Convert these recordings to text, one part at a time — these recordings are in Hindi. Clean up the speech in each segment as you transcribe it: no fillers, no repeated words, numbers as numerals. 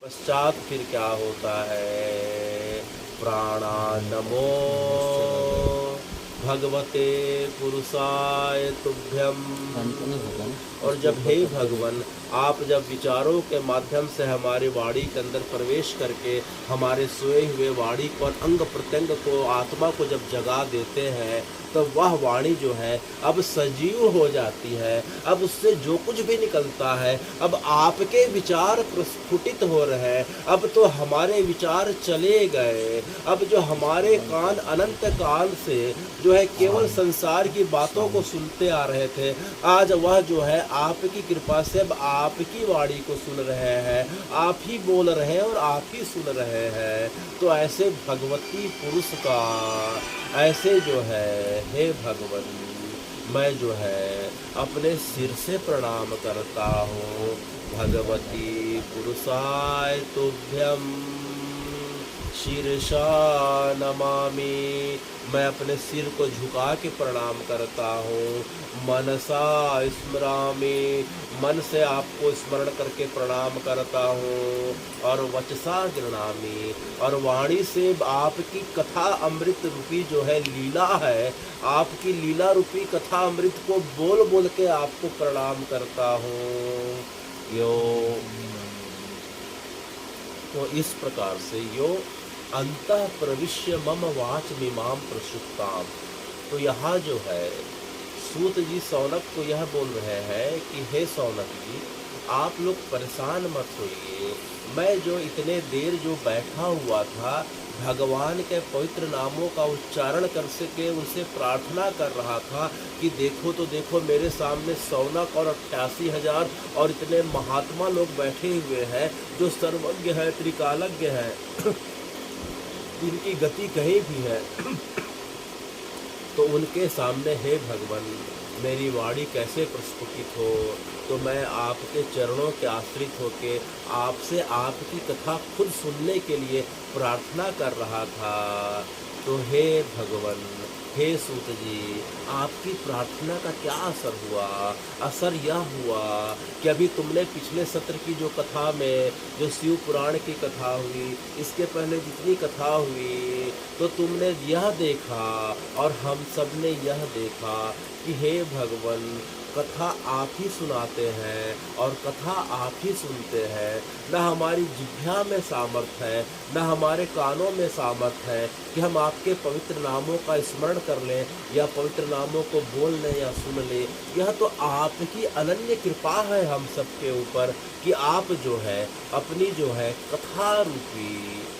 पश्चात फिर क्या होता है? प्राणानमो भगवते पुरुषाय तुभ्यम। और जब हे भगवान आप जब विचारों के माध्यम से हमारी वाणी के अंदर प्रवेश करके हमारे सोए हुए वाणी को और अंग प्रत्यंग को आत्मा को जब जगा देते हैं तो वह वाणी जो है अब सजीव हो जाती है। अब उससे जो कुछ भी निकलता है अब आपके विचार प्रस्फुटित हो रहे हैं। अब तो हमारे विचार चले गए। अब जो हमारे कान अनंत काल से जो है केवल संसार की बातों को सुनते आ रहे थे, आज वह जो है आपकी कृपा से अब आपकी वाणी को सुन रहे हैं। आप ही बोल रहे हैं और आप ही सुन रहे हैं। तो ऐसे भगवती पुरुष का ऐसे जो है हे भगवान मैं जो है अपने सिर से प्रणाम करता हूँ। भगवती पुरुषाय तुभ्यम शीर्षा नमामि। मैं अपने सिर को झुका के प्रणाम करता हूँ। मनसा स्मरामि। मन से आपको स्मरण करके प्रणाम करता हूँ। और वचसा गृणामि। और वाणी से आपकी कथा अमृत रूपी जो है लीला है, आपकी लीला रूपी कथा अमृत को बोल बोल के आपको प्रणाम करता हूँ। यो तो इस प्रकार से यो अंतः प्रविश्य मम वाच मिमाम प्रसुप्ताम। तो यहाँ जो है सूत जी सौनक को यह बोल रहे हैं कि हे सौनक जी आप लोग परेशान मत होइए। मैं जो इतने देर जो बैठा हुआ था भगवान के पवित्र नामों का उच्चारण कर सके उनसे प्रार्थना कर रहा था कि देखो तो देखो मेरे सामने सौनक और 88,000 और इतने महात्मा लोग बैठे हुए हैं जो सर्वज्ञ है त्रिकालज्ञ है जिनकी गति कहीं भी है। तो उनके सामने हे भगवान मेरी वाणी कैसे प्रस्फुटित हो। तो मैं आपके चरणों के आश्रित होके आपसे आपकी कथा खुद सुनने के लिए प्रार्थना कर रहा था। तो हे भगवान हे सूत जी आपकी प्रार्थना का क्या असर हुआ? असर यह हुआ कि अभी तुमने पिछले सत्र की जो कथा में जो शिव पुराण की कथा हुई, इसके पहले जितनी कथा हुई, तो तुमने यह देखा और हम सब ने यह देखा कि हे भगवान कथा आप ही सुनाते हैं और कथा आप ही सुनते हैं। न हमारी जिह्वा में सामर्थ्य है न हमारे कानों में सामर्थ्य है कि हम आपके पवित्र नामों का स्मरण कर लें या पवित्र नामों को बोल लें या सुन लें। यह तो आपकी अनन्य कृपा है हम सबके ऊपर कि आप जो है अपनी जो है कथा रूपी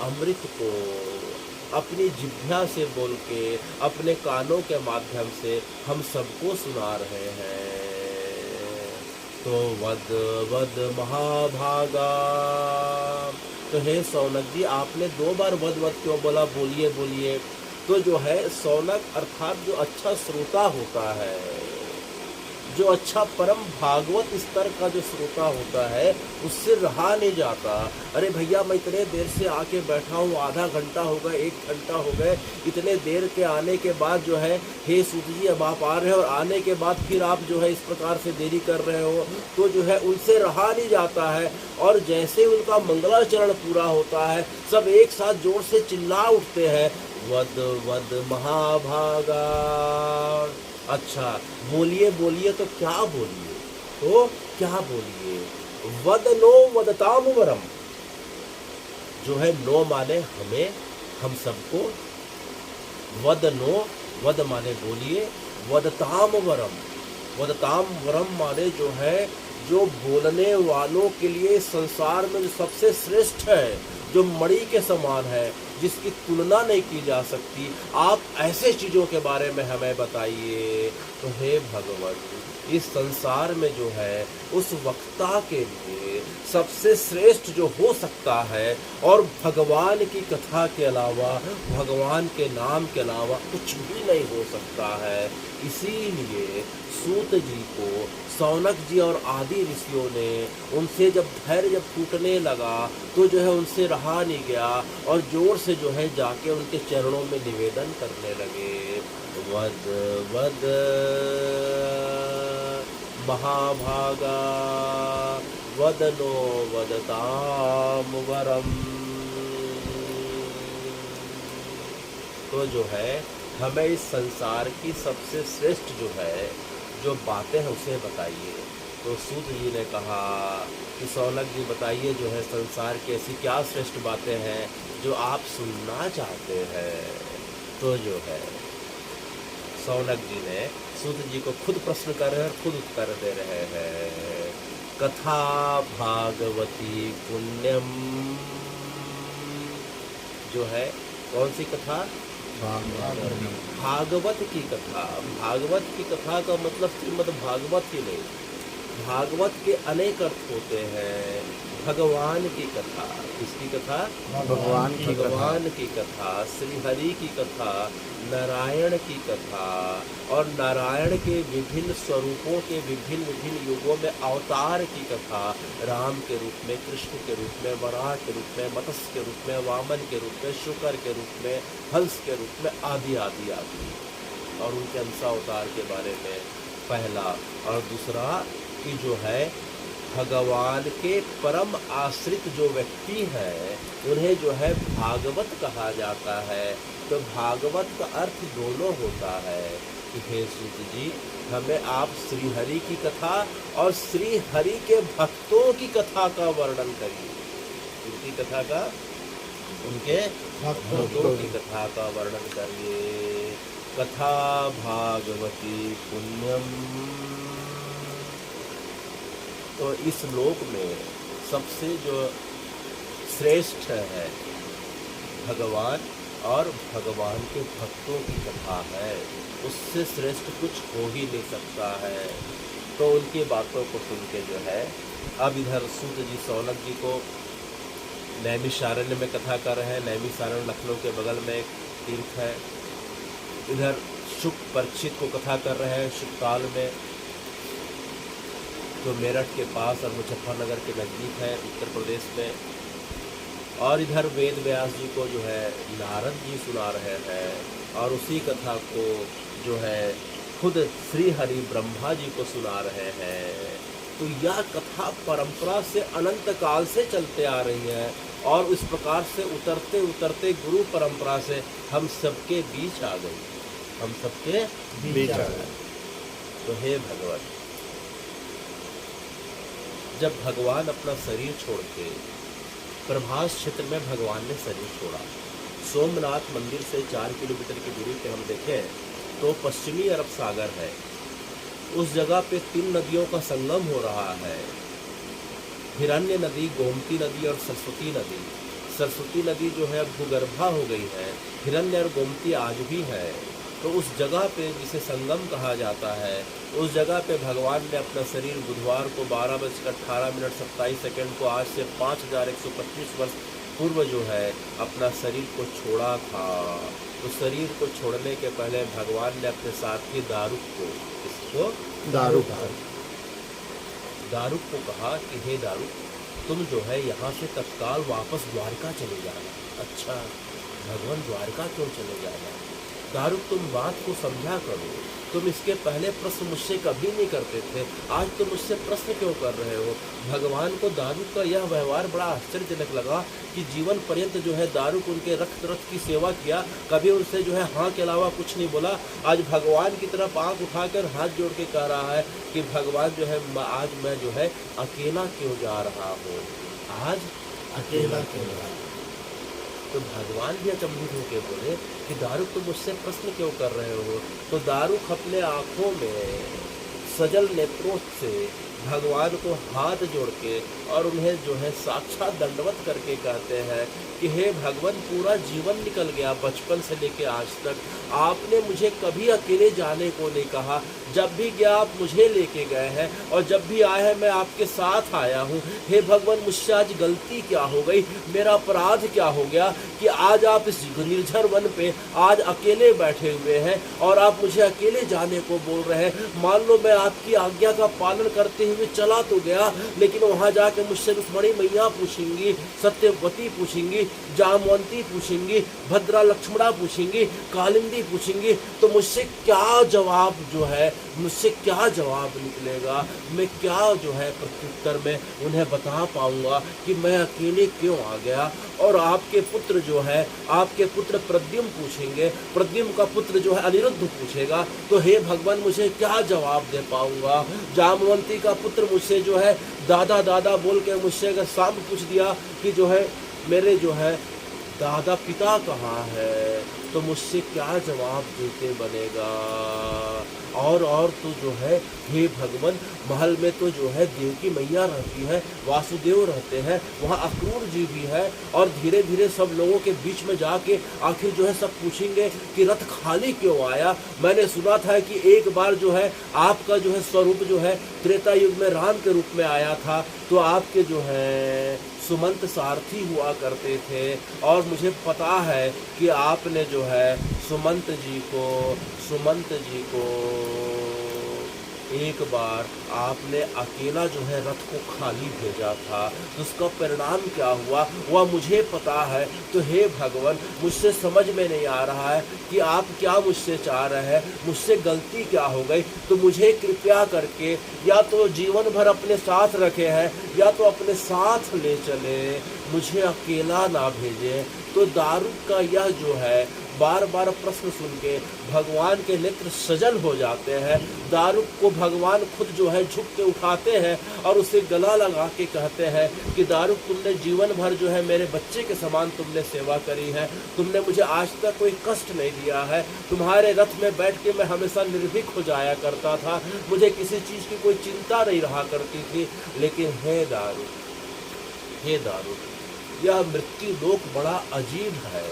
अमृत को अपनी जिह्वा से बोल के अपने कानों के माध्यम से हम सबको सुना रहे हैं। तो वद वद महाभागा। तो हे सौनक जी आपने 2 बार वद वद क्यों बोला? बोलिए बोलिए। तो जो है सौनक अर्थात जो अच्छा श्रोता होता है, जो अच्छा परम भागवत स्तर का जो श्रोता होता है उससे रहा नहीं जाता। अरे भैया मैं इतने देर से आके बैठा हूँ, आधा घंटा हो गए 1 घंटा हो गए, इतने देर के आने के बाद जो है हे सूत जी अब आप आ रहे हो और आने के बाद फिर आप जो है इस प्रकार से देरी कर रहे हो। तो जो है उनसे रहा नहीं जाता है। और जैसे उनका मंगलाचरण पूरा होता है सब एक साथ जोर से चिल्ला उठते हैं वद वद महाभागा। अच्छा बोलिए बोलिए। तो क्या बोलिए? तो क्या बोलिए? वद नो वदताम वरम। जो है नो माने हमें हम सबको, वद नो वद माने बोलिए, वदताम वरम वदताम वरम माने जो है जो बोलने वालों के लिए संसार में जो सबसे श्रेष्ठ है, जो मणि के समान है, जिसकी तुलना नहीं की जा सकती, आप ऐसे चीज़ों के बारे में हमें बताइए। तो हे भगवान इस संसार में जो है उस वक्ता के लिए सबसे श्रेष्ठ जो हो सकता है और भगवान की कथा के अलावा भगवान के नाम के अलावा कुछ भी नहीं हो सकता है। इसीलिए सूत जी को सौनक जी और आदि ऋषियों ने उनसे जब धैर्य जब टूटने लगा तो जो है उनसे रहा नहीं गया और जोर से जो है जाके उनके चरणों में निवेदन करने लगे वद वद महाभागा वदनो वदताम वरम। तो जो है हमें इस संसार की सबसे श्रेष्ठ जो है जो बातें हैं उसे बताइए। तो सूत जी ने कहा कि सौनक जी बताइए जो है संसार की ऐसी क्या श्रेष्ठ बातें हैं जो आप सुनना चाहते हैं। तो जो है सौनक जी ने सूत जी को खुद प्रश्न कर रहे हैं और खुद उत्तर दे रहे हैं। कथा भागवती पुण्यम, जो है कौन सी कथा? भागवत की कथा। भागवत की कथा का मतलब श्रीमद् भागवत ही नहीं, भागवत के अनेक अर्थ होते हैं। भगवान की कथा, किसकी कथा? भगवान की कथा, श्री हरि की कथा, नारायण की कथा, और नारायण के विभिन्न स्वरूपों के विभिन्न विभिन्न युगों में अवतार की कथा, राम के रूप में, कृष्ण के रूप में, वराह के रूप में, मत्स्य के रूप में, वामन के रूप में, शुकर के रूप में, हंस के रूप में, आदि आदि आदि। और उनके अंशावतार के बारे में पहला, और दूसरा कि जो है भगवान के परम आश्रित जो व्यक्ति हैं उन्हें जो है भागवत कहा जाता है। तो भागवत का अर्थ दोनों होता है कि हे सूत जी, हमें आप श्री हरि की कथा और श्री हरि के भक्तों की कथा का वर्णन करिए। उनकी कथा का, उनके भक्तों की कथा का वर्णन करिए। कथा भागवती पुण्यम। तो इस लोक में सबसे जो श्रेष्ठ है भगवान और भगवान के भक्तों की कथा है, उससे श्रेष्ठ कुछ हो ही नहीं सकता है। तो उनकी बातों को सुन के जो है अब इधर सूत जी सौनक जी को नैमिषारण्य में कथा कर रहे हैं। नैमिषारण्य लखनऊ के बगल में एक तीर्थ है। इधर शुक परीक्षित को कथा कर रहे हैं शुकताल में, जो मेरठ के पास और मुजफ्फरनगर के नज़दीक है उत्तर प्रदेश में। और इधर वेद व्यास जी को जो है नारद जी सुना रहे हैं, और उसी कथा को जो है खुद श्री हरि ब्रह्मा जी को सुना रहे हैं। तो यह कथा परंपरा से अनंत काल से चलते आ रही है, और इस प्रकार से उतरते उतरते गुरु परंपरा से हम सबके बीच आ गई, हम सबके बीच आ गए। तो हे भगवान, जब भगवान अपना शरीर छोड़ के प्रभास क्षेत्र में भगवान ने शरीर छोड़ा, सोमनाथ मंदिर से 4 किलोमीटर की दूरी पे हम देखें तो पश्चिमी अरब सागर है। उस जगह पे 3 नदियों का संगम हो रहा है, हिरण्य नदी, गोमती नदी और सरस्वती नदी। सरस्वती नदी जो है भूगर्भा हो गई है, हिरण्य और गोमती आज भी है। तो उस जगह पे जिसे संगम कहा जाता है, उस जगह पे भगवान ने अपना शरीर बुधवार को 12:18:27 को आज से 5125 वर्ष पूर्व जो है अपना शरीर को छोड़ा था। तो शरीर को छोड़ने के पहले भगवान ने अपने साथी दारुक को, इसको दारुक को कहा कि हे दारुक, तुम जो है यहाँ से तत्काल वापस द्वारका चले जाना। अच्छा, भगवान द्वारका क्यों चले जाना? दारुक, तुम बात को समझा करो, तुम इसके पहले प्रश्न मुझसे कभी नहीं करते थे, आज तुम मुझसे प्रश्न क्यों कर रहे हो? भगवान को दारुक का यह व्यवहार बड़ा आश्चर्यजनक लगा कि जीवन पर्यंत जो है दारुक उनके रथ की सेवा किया, कभी उनसे जो है हाँ के अलावा कुछ नहीं बोला। आज भगवान की तरफ आंख उठाकर हाथ जोड़ के कह रहा है कि भगवान जो है आज मैं जो है अकेला क्यों जा रहा हूँ, आज अकेला क्यों जा रहा हूँ। तो भगवान भी अचंभित होकर बोले कि दारुक तुम मुझसे प्रश्न क्यों कर रहे हो? तो दारुक अपने आँखों में सजल नेत्रों से भगवान को हाथ जोड़ के और उन्हें जो है साक्षात दंडवत करके कहते हैं कि हे भगवान, पूरा जीवन निकल गया बचपन से लेके आज तक, आपने मुझे कभी अकेले जाने को नहीं कहा। जब भी गया आप मुझे लेके गए हैं, और जब भी आए हैं मैं आपके साथ आया हूँ। हे भगवान, मुझसे आज गलती क्या हो गई, मेरा अपराध क्या हो गया कि आज आप इस निर्जर वन पे आज अकेले बैठे हुए हैं और आप मुझे अकेले जाने को बोल रहे हैं। मान लो मैं आपकी आज्ञा का पालन करते हुए चला तो गया, लेकिन वहाँ जाके मुझसे रुक्मणी मैया पूछेंगी, सत्यवती पूछेंगी, जामवंती पूछेंगी, भद्रा लक्ष्मणा पूछेंगी, कालिंदी पूछेंगी, तो मुझसे क्या जवाब जो है, मुझसे क्या जवाब निकलेगा, मैं क्या जो है प्रत्युत्तर में उन्हें बता पाऊंगा कि मैं अकेले क्यों आ गया। और आपके पुत्र जो है, आपके पुत्र प्रद्युम्न पूछेंगे, प्रद्युम्न का पुत्र जो है अनिरुद्ध पूछेगा, तो हे भगवान मुझे क्या जवाब दे पाऊंगा। जामवंती का पुत्र मुझसे जो है दादा दादा बोल के मुझसे अगर सांप पूछ दिया कि जो है मेरे जो है दादा पिता कहाँ है, तो मुझसे क्या जवाब देते बनेगा। और तो जो है हे भगवान, महल में तो जो है देवकी मैया रहती है, वासुदेव रहते हैं, वहाँ अक्रूर जी भी है, और धीरे धीरे सब लोगों के बीच में जाके आखिर जो है सब पूछेंगे कि रथ खाली क्यों आया। मैंने सुना था कि एक बार जो है आपका जो है स्वरूप जो है त्रेता युग में राम के रूप में आया था, तो आपके जो है सुमंत सारथी हुआ करते थे, और मुझे पता है कि आपने जो है सुमंत जी को एक बार आपने अकेला जो है रथ को खाली भेजा था, तो उसका परिणाम क्या हुआ वह मुझे पता है। तो हे भगवान, मुझसे समझ में नहीं आ रहा है कि आप क्या मुझसे चाह रहे हैं, मुझसे गलती क्या हो गई, तो मुझे कृपया करके या तो जीवन भर अपने साथ रखे हैं या तो अपने साथ ले चले, मुझे अकेला ना भेजें। तो दारुक का यह जो है बार बार प्रश्न सुन के भगवान के नेत्र सजल हो जाते हैं। दारुक को भगवान खुद जो है झुक के उठाते हैं और उसे गला लगा के कहते हैं कि दारुक, तुमने जीवन भर जो है मेरे बच्चे के समान तुमने सेवा करी है, तुमने मुझे आज तक कोई कष्ट नहीं दिया है, तुम्हारे रथ में बैठ के मैं हमेशा निर्भीक हो जाया करता था, मुझे किसी चीज़ की कोई चिंता नहीं रहा करती थी। लेकिन हे दारुक, यह मृत्यु लोक बड़ा अजीब है।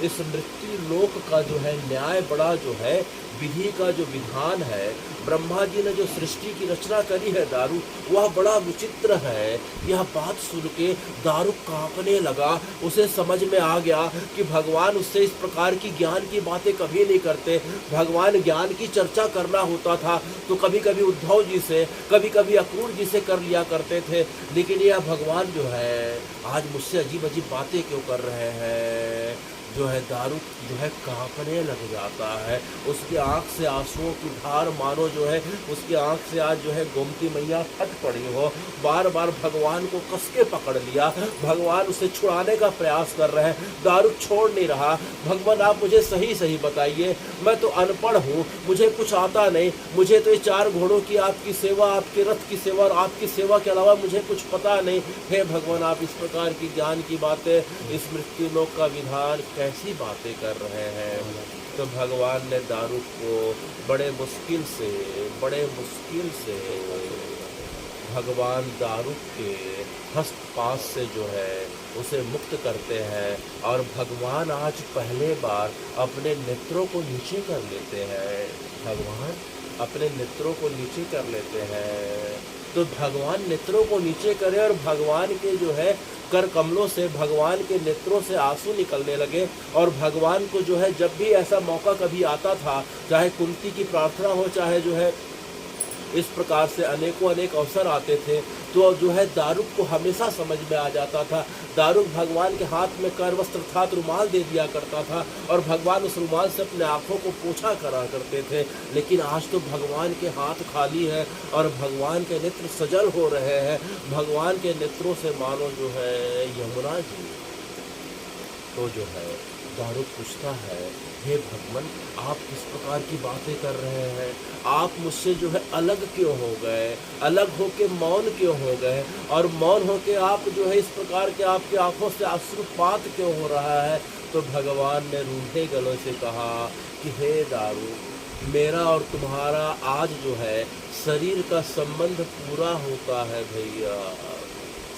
इस मृत्यु लोक का जो है न्याय बड़ा जो है, विधि का जो विधान है, ब्रह्मा जी ने जो सृष्टि की रचना करी है दारुक, वह बड़ा विचित्र है। यह बात सुन के दारुक कांपने लगा, उसे समझ में आ गया कि भगवान उससे इस प्रकार की ज्ञान की बातें कभी नहीं करते। भगवान ज्ञान की चर्चा करना होता था तो कभी कभी उद्धव जी से, कभी कभी अक्रूर जी से कर लिया करते थे, लेकिन यह भगवान जो है आज मुझसे अजीब अजीब बातें क्यों कर रहे हैं। जो है दारुक जो है कांपने लग जाता है, उसकी आंख से आंसुओं की धार मानो जो है उसकी आंख से आज जो है गोमती मैया फट पड़ी हो। बार बार भगवान को कस के पकड़ लिया, भगवान उसे छुड़ाने का प्रयास कर रहे हैं, दारुक छोड़ नहीं रहा। भगवान आप मुझे सही सही बताइए, मैं तो अनपढ़ हूँ, मुझे कुछ आता नहीं, मुझे तो ये 4 घोड़ों की आपकी सेवा, आपके रथ की सेवा और आपकी सेवा के अलावा मुझे कुछ पता नहीं। हे भगवान, आप इस प्रकार की ज्ञान की बातें, इस मृत्यु लोक का विधान कैसी बातें कर रहे हैं। तो भगवान ने दारुक को बड़े मुश्किल से भगवान दारुक के हस्तपास से जो है उसे मुक्त करते हैं, और भगवान आज पहले बार अपने नेत्रों को नीचे कर लेते हैं। भगवान अपने नेत्रों को नीचे कर लेते हैं, तो भगवान नेत्रों को नीचे करे और भगवान के जो है कर कमलों से, भगवान के नेत्रों से आंसू निकलने लगे। और भगवान को जो है जब भी ऐसा मौका कभी आता था, चाहे कुंती की प्रार्थना हो, चाहे जो है इस प्रकार से अनेक अवसर आते थे, तो जो है दारुक को हमेशा समझ में आ जाता था। दारुक भगवान के हाथ में कर वस्त्र था, रुमाल दे दिया करता था और भगवान उस रुमाल से अपने आँखों को पोछा करा करते थे। लेकिन आज तो भगवान के हाथ खाली है और भगवान के नेत्र सजल हो रहे हैं। भगवान के नेत्रों से मानो जो है यमुना जी। तो जो है दारुक पूछता है, हे भगवान, आप किस प्रकार की बातें कर रहे हैं, आप मुझसे जो है अलग क्यों हो गए, अलग होके मौन क्यों हो गए, और मौन होके आप जो है इस प्रकार के आपकी आंखों से अश्रुपात क्यों हो रहा है। तो भगवान ने रूठे गलों से कहा कि हे दारुक, मेरा और तुम्हारा आज जो है शरीर का संबंध पूरा होता है भैया,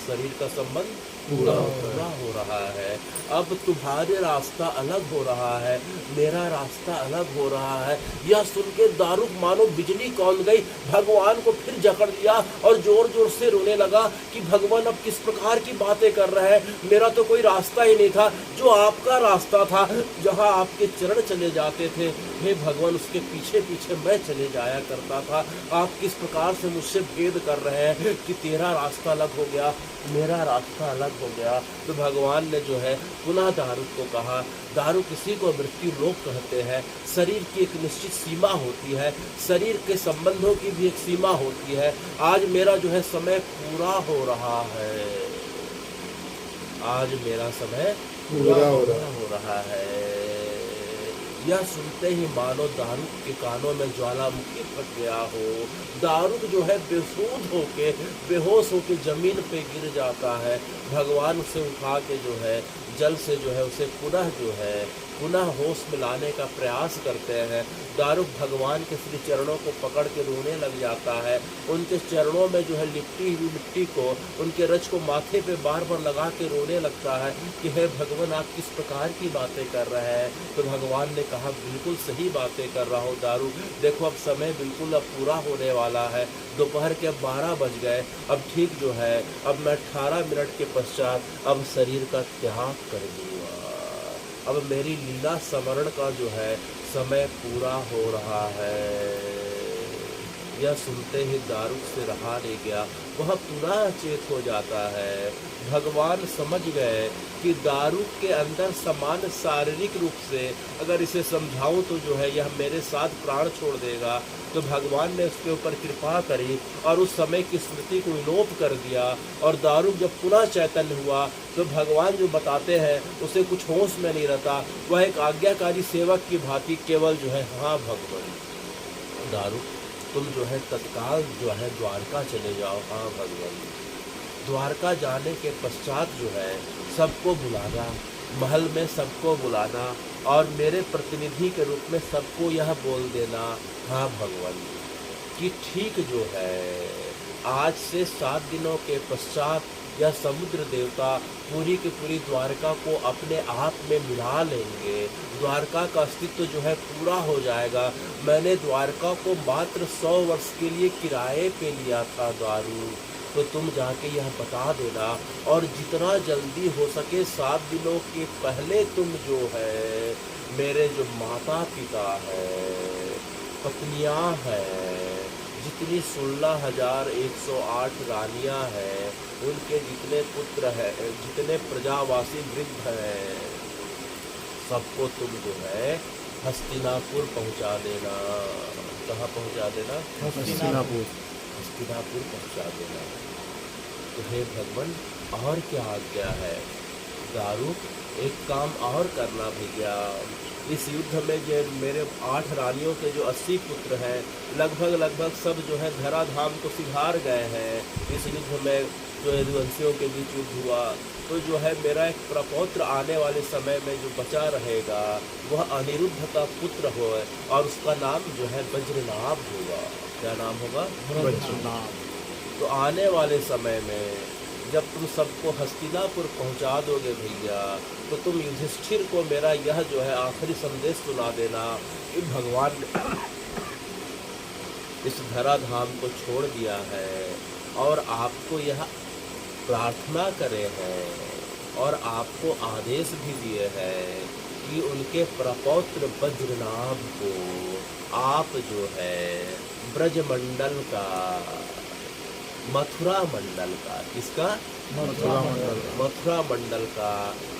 शरीर का संबंध पूरा हो रहा है। अब तुम्हारे रास्ता अलग हो रहा है, मेरा रास्ता अलग हो रहा है। यह सुन के दारुक मानो बिजली कौंध गई, भगवान को फिर जकड़ लिया और जोर जोर से रोने लगा कि भगवान अब किस प्रकार की बातें कर रहे हैं, मेरा तो कोई रास्ता ही नहीं था, जो आपका रास्ता था, जहाँ आपके चरण चले जाते थे। हे भगवान उसके पीछे पीछे मैं चले जाया करता था। आप किस प्रकार से मुझसे भेद कर रहे हैं कि तेरा रास्ता अलग हो गया, मेरा रास्ता अलग हो गया। तो भगवान ने जो है पुनः दारुक को कहा, दारुक किसी को मृत्यु लोक कहते हैं। शरीर की एक निश्चित सीमा होती है, शरीर के संबंधों की भी एक सीमा होती है। आज मेरा जो है समय पूरा हो रहा है, आज मेरा समय पूरा हो रहा है। यह सुनते ही मानो दारुक के कानों में ज्वालामुखी फट गया हो। दारुक जो है बेहोश होके जमीन पे गिर जाता है। भगवान उसे उठा के जो है जल से जो है उसे पुनः होश में लाने का प्रयास करते हैं। दारुक भगवान के श्री चरणों को पकड़ के रोने लग जाता है। उनके चरणों में जो है लिपटी हुई मिट्टी को, उनके रज को माथे पे बार बार लगा के रोने लगता है कि हे भगवान आप किस प्रकार की बातें कर रहे हैं। तो भगवान ने कहा बिल्कुल सही बातें कर रहा हूँ दारुक, देखो अब समय बिल्कुल अब पूरा होने वाला है। दोपहर के अब 12 बज गए। अब ठीक जो है अब मैं 18 मिनट के पश्चात अब शरीर का त्याग कर दूँगा। अब मेरी लीला स्मरण का जो है समय पूरा हो रहा है। यह सुनते ही दारुक से रहा नहीं गया, वह पुनः चेत हो जाता है। भगवान समझ गए कि दारुक के अंदर समान शारीरिक रूप से अगर इसे समझाऊं तो जो है यह मेरे साथ प्राण छोड़ देगा। तो भगवान ने उसके ऊपर कृपा करी और उस समय की स्मृति को विलोप कर दिया। और दारुक जब पुनः चैतन्य हुआ तो भगवान जो बताते हैं उसे कुछ होश में नहीं रहता। वह एक आज्ञाकारी सेवक की भांति केवल जो है हाँ भगवान दारुक तुम जो है तत्काल जो है द्वारका चले जाओ। हाँ भगवान द्वारका जाने के पश्चात जो है सबको बुलाना, महल में सबको बुलाना और मेरे प्रतिनिधि के रूप में सबको यह बोल देना हाँ भगवान कि ठीक जो है आज से 7 दिनों के पश्चात यह समुद्र देवता पूरी की पूरी द्वारका को अपने आप में मिला लेंगे। द्वारका का अस्तित्व जो है पूरा हो जाएगा। मैंने द्वारका को मात्र 100 वर्ष के लिए किराए पे लिया था दारू, तो तुम जाके यह बता देना और जितना जल्दी हो सके 7 दिनों के पहले तुम जो है मेरे जो माता पिता है, पत्नियां हैं, जितनी 16,108 रानियां हैं, उनके जितने पुत्र हैं, जितने प्रजावासी वृद्ध हैं, सबको तुम जो है हस्तिनापुर पहुंचा देना। कहाँ पहुंचा देना? हस्तिनापुर पहुंचा देना। तो हे भगवान और क्या आज्ञा है? दारुक एक काम और करना भैया, इस युद्ध में जो मेरे 8 रानियों के जो 80 पुत्र हैं लगभग सब जो है धराधाम को सिधार गए हैं। इस युद्ध में जो यदुवंशियों के बीच युद्ध हुआ तो जो है मेरा एक प्रपौत्र आने वाले समय में जो बचा रहेगा वह अनिरुद्ध का पुत्र हो और उसका नाम जो है वज्रनाभ होगा। क्या नाम होगा? वज्रनाभ। तो आने वाले समय में जब तुम सबको हस्तिनापुर पहुंचा दोगे भैया तो तुम युधिष्ठिर को मेरा यह जो है आखिरी संदेश सुना देना कि भगवान ने इस धराधाम को छोड़ दिया है और आपको यह प्रार्थना करे हैं और आपको आदेश भी दिए हैं कि उनके प्रपौत्र वज्रनाभ को आप जो है ब्रजमंडल का, मथुरा मंडल का, किसका? मथुरा मंडल का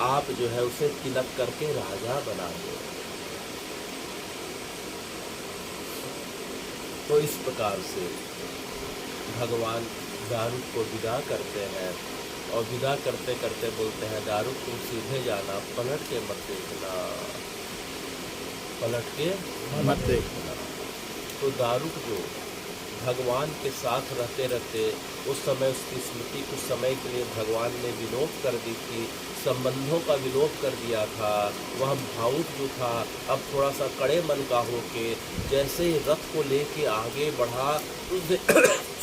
आप जो है उसे तिलक करके राजा बना दो। तो इस प्रकार से भगवान दारुक को विदा करते हैं और विदा करते करते बोलते हैं दारुक तुम सीधे जाना, पलट के मत देखना, पलट के मत देखना। तो दारुक जो भगवान के साथ रहते रहते उस समय उसकी स्मृति कुछ समय के लिए भगवान ने विलोप कर दी थी, संबंधों का विलोप कर दिया था। वह भावुक जो था अब थोड़ा सा कड़े मन का होके जैसे ही रथ को लेके आगे बढ़ा उसे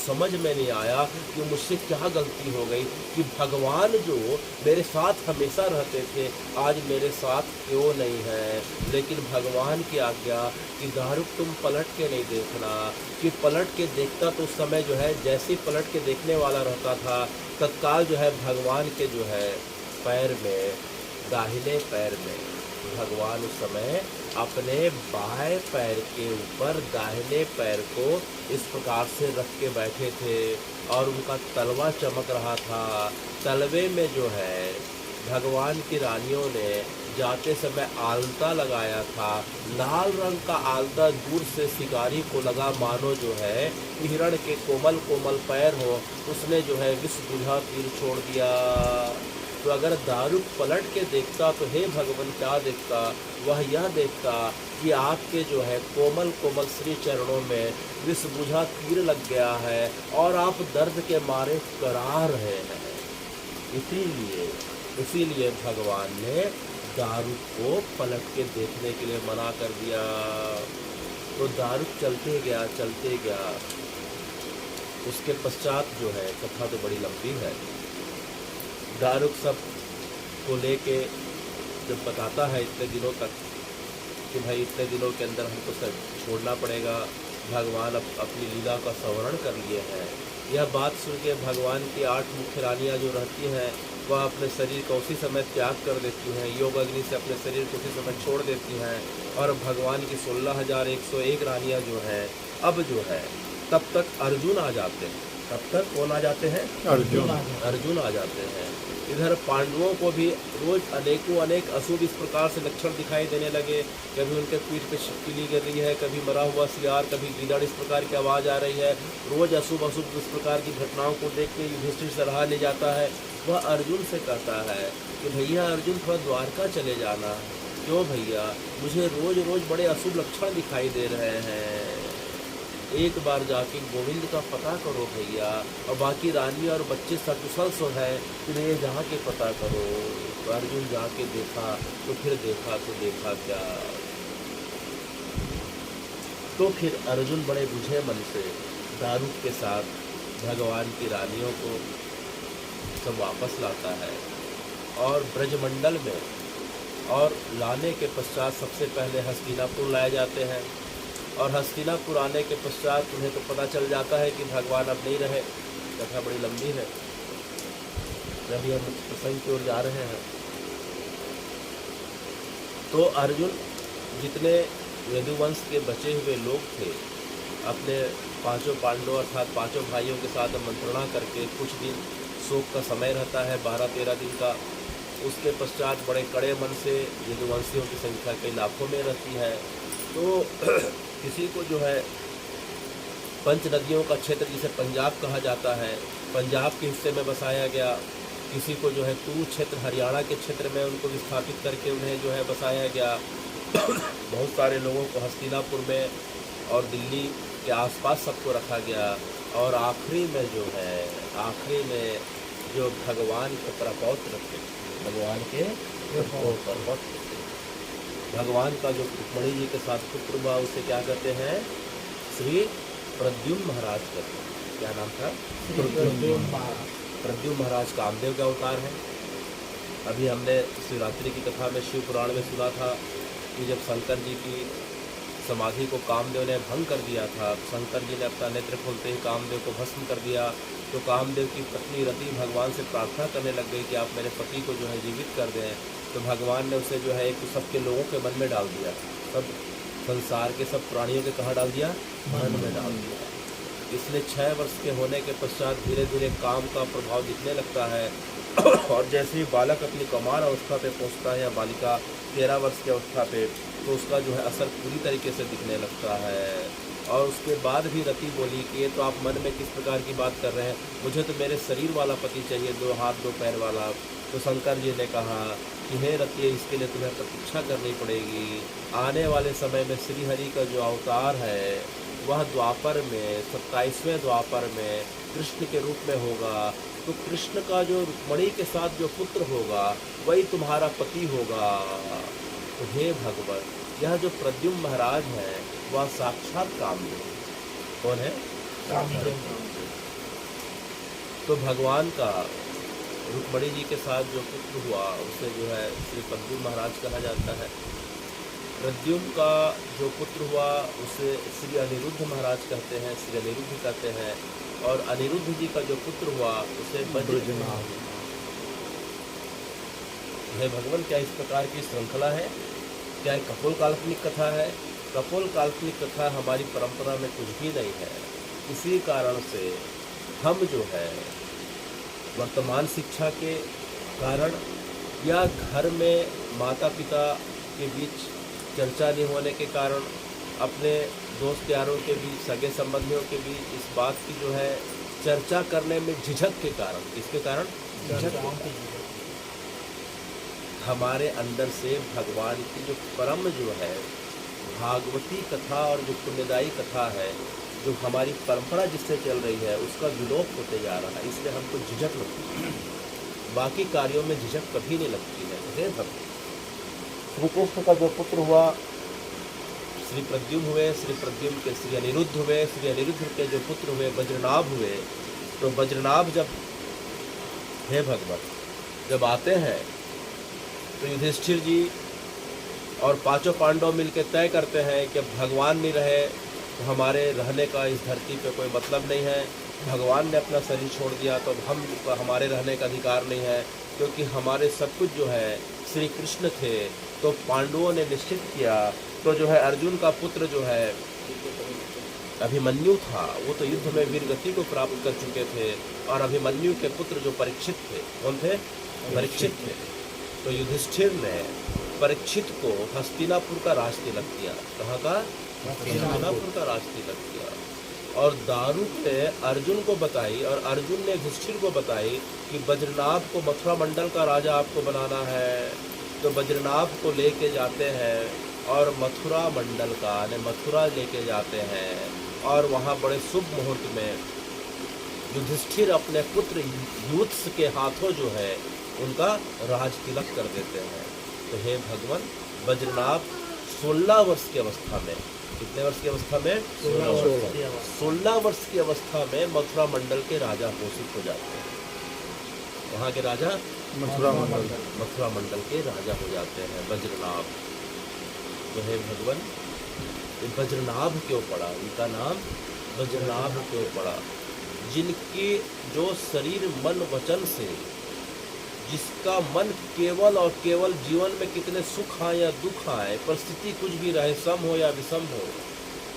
समझ में नहीं आया कि मुझसे क्या गलती हो गई कि भगवान जो मेरे साथ हमेशा रहते थे आज मेरे साथ क्यों नहीं है। लेकिन भगवान की आज्ञा कि दारुक तुम पलट के नहीं देखना, कि पलट के देखता तो उस समय जो है जैसे पलट के देखने वाला रहता था तत्काल जो है भगवान के जो है पैर में, दाहिने पैर में भगवान उस समय अपने बाएं पैर के ऊपर दाहिने पैर को इस प्रकार से रख के बैठे थे और उनका तलवा चमक रहा था। तलवे में जो है भगवान की रानियों ने जाते समय आलता लगाया था। लाल रंग का आलता दूर से शिकारी को लगा मानो जो है हिरण के कोमल कोमल पैर हो। उसने जो है विष बुझा तीर छोड़ दिया। तो अगर दारुक पलट के देखता तो हे भगवान क्या देखता? वह यह देखता कि आपके जो है कोमल कोमल श्री चरणों में विष बुझा तीर लग गया है और आप दर्द के मारे कराह रहे हैं। इसीलिए भगवान ने दारुक को पलट के देखने के लिए मना कर दिया। तो दारुक चलते गया। उसके पश्चात जो है कथा तो बड़ी लंबी है। दारुक सब को लेके जब बताता है इतने दिनों तक कि भाई इतने दिनों के अंदर हमको सब छोड़ना पड़ेगा, भगवान अपनी लीला का संवरण कर लिए हैं। यह बात सुन के भगवान की 8 मुख्य रानियाँ जो रहती हैं वह अपने शरीर को उसी समय त्याग कर देती हैं, योग अग्नि से अपने शरीर को उसी समय छोड़ देती हैं और भगवान की 16,101 रानियाँ जो हैं अब जो है तब तक अर्जुन आ जाते हैं। तब तक कौन आ जाते हैं? अर्जुन आ जाते हैं। इधर पांडवों को भी रोज अनेक अशुभ इस प्रकार से लक्षण दिखाई देने लगे। कभी उनके पीठ पे छिपकली गिर रही है, कभी मरा हुआ सियार, कभी गीदड़, इस प्रकार की आवाज़ आ रही है। रोज अशुभ इस प्रकार की घटनाओं को देख के युधिष्ठिर सलाह ले जाता है। वह अर्जुन से कहता है कि भैया अर्जुन थोड़ा द्वारका चले जाना। क्यों भैया? मुझे रोज बड़े अशुभ लक्षण दिखाई दे रहे हैं। एक बार जाके गोविंद का पता करो भैया, और बाकी रानी और बच्चे सकुशल सो है तुम्हें जाके पता करो। तो अर्जुन जाके देखा तो देखा क्या? तो फिर अर्जुन बड़े बुझे मन से दारुक के साथ भगवान की रानियों को सब वापस लाता है और ब्रजमंडल में, और लाने के पश्चात सबसे पहले हस्तिनापुर लाए जाते हैं। और हस्तिनापुर आने के पश्चात उन्हें तो पता चल जाता है कि भगवान अब नहीं रहे। कथा बड़ी लंबी है, अभी हम प्रसंग की ओर जा रहे हैं। तो अर्जुन जितने यदुवंश के बचे हुए लोग थे अपने 5 पांडवों अर्थात 5 भाइयों के साथ मंत्रणा करके कुछ दिन शोक का समय रहता है 12-13 दिन का। उसके पश्चात बड़े कड़े मन से यदुवंशियों की संख्या कई लाखों में रहती है। तो किसी को जो है पंच नदियों का क्षेत्र जिसे पंजाब कहा जाता है, पंजाब के हिस्से में बसाया गया। किसी को जो है तू क्षेत्र हरियाणा के क्षेत्र में उनको विस्थापित करके उन्हें जो है बसाया गया। बहुत सारे लोगों को हस्तिनापुर में और दिल्ली के आसपास सबको रखा गया। और आखिरी में जो भगवान के प्रपौत्र थे, भगवान का जो रुक्मिणी जी के साथ पुत्र हुआ उसे क्या कहते हैं? श्री प्रद्युम्न महाराज कहते हैं। क्या नाम था? प्रद्युम्न महाराज कामदेव का अवतार है। अभी हमने शिवरात्रि की कथा में शिव पुराण में सुना था कि जब शंकर जी की समाधि को कामदेव ने भंग कर दिया था, शंकर जी ने अपना नेत्र खोलते ही कामदेव को भस्म कर दिया। तो कामदेव की पत्नी रति भगवान से प्रार्थना करने लग गई कि आप मेरे पति को जो है जीवित कर दें। तो भगवान ने उसे जो है एक सबके लोगों के मन में डाल दिया, सब संसार के सब प्राणियों के कहाँ डाल दिया? मन में डाल दिया। इसलिए 6 वर्ष के होने के पश्चात धीरे धीरे काम का प्रभाव दिखने लगता है। और जैसे ही बालक अपनी कौमार अवस्था पे पहुंचता है या बालिका 13 वर्ष की अवस्था पे, तो उसका जो है असर पूरी तरीके से दिखने लगता है। और उसके बाद भी रति बोली कि ये तो आप मन में किस प्रकार की बात कर रहे हैं, मुझे तो मेरे शरीर वाला पति चाहिए, 2 हाथ 2 पैर वाला। तो शंकर जी ने कहा कि हे रति, इसके लिए तुम्हें प्रतीक्षा करनी पड़ेगी। आने वाले समय में श्री हरि का जो अवतार है वह द्वापर में 27वें द्वापर में कृष्ण के रूप में होगा। तो कृष्ण का जो रुक्मिणी के साथ जो पुत्र होगा वही तुम्हारा पति होगा। तो हे भगवान, यह जो प्रद्युम्न महाराज है वह साक्षात कामदेव। कौन है? कामदेव। तो भगवान का रुक्मिणी जी के साथ जो पुत्र हुआ उसे जो है श्री प्रद्युम्न महाराज कहा जाता है। प्रद्युम्न का जो पुत्र हुआ उसे श्री अनिरुद्ध महाराज कहते हैं, श्री अनिरुद्ध कहते हैं। और अनिरुद्ध जी का जो पुत्र हुआ उसे है भगवान। क्या इस प्रकार की श्रृंखला है? क्या एक कपोल काल्पनिक कथा है? कपोल काल्पनिक कथा हमारी परंपरा में कुछ भी नहीं है। इसी कारण से हम जो है वर्तमान शिक्षा के कारण या घर में माता पिता के बीच चर्चा नहीं होने के कारण, अपने दोस्त यारों के बीच, सगे संबंधियों के बीच इस बात की जो है चर्चा करने में झिझक के कारण, किसके कारण? झिझक के कारण हमारे अंदर से भगवान की जो परम जो है भागवती कथा और जो पुण्यदायी कथा है, जो हमारी परंपरा जिससे चल रही है, उसका विलोप होते जा रहा है। इसलिए हमको झिझक लगती है, बाकी कार्यों में झिझक कभी नहीं लगती है। हे भक्त, श्री कृष्ण का जो पुत्र हुआ श्री प्रद्युम्न हुए, श्री प्रद्युम्न के श्री अनिरुद्ध हुए, श्री अनिरुद्ध के जो पुत्र हुए वज्रनाभ हुए, तो वज्रनाभ जब हे भगवत जब आते हैं तो युधिष्ठिर जी और पांचों पांडव मिलकर तय करते हैं कि अब भगवान नहीं रहे तो हमारे रहने का इस धरती पे कोई मतलब नहीं है। भगवान ने अपना शरीर छोड़ दिया तो अब हमारे रहने का अधिकार नहीं है, क्योंकि हमारे सब कुछ जो है श्री कृष्ण थे। तो पांडवों ने निश्चित किया, तो जो है अर्जुन का पुत्र जो है अभिमन्यु था, वो तो युद्ध में वीर गति को प्राप्त कर चुके थे, और अभिमन्यु के पुत्र जो परीक्षित थे, कौन थे? परीक्षित थे। तो युधिष्ठिर ने परीक्षित को हस्तिनापुर का राज तिलक दिया। कहाँ का? हस्तिनापुर का राज तिलक दिया। और दारू ने अर्जुन को बताई, और अर्जुन ने युधिष्ठिर को बताई कि वज्रनाभ को मथुरा मंडल का राजा आपको बनाना है। तो वज्रनाभ को लेके जाते हैं और मथुरा मंडल का मथुरा लेके जाते हैं, और वहाँ बड़े शुभ मुहूर्त में युधिष्ठिर अपने पुत्र युत्स के हाथों जो है उनका राज तिलक कर देते हैं। तो हे भगवान, वज्रनाभ 16 वर्ष की अवस्था में, कितने वर्ष की अवस्था में? 16 वर्ष की अवस्था में मथुरा मंडल के राजा घोषित हो जाते हैं। वहाँ के राजा मथुरा मंडल के राजा हो जाते हैं वज्रनाभ। तो हे भगवान, वज्रनाभ क्यों पड़ा? इनका नाम वज्रनाभ क्यों पड़ा? जिनकी जो शरीर मन वचन से, जिसका मन केवल और केवल जीवन में कितने सुख आए या दुख आए, परिस्थिति कुछ भी रहे, सम हो या विषम हो,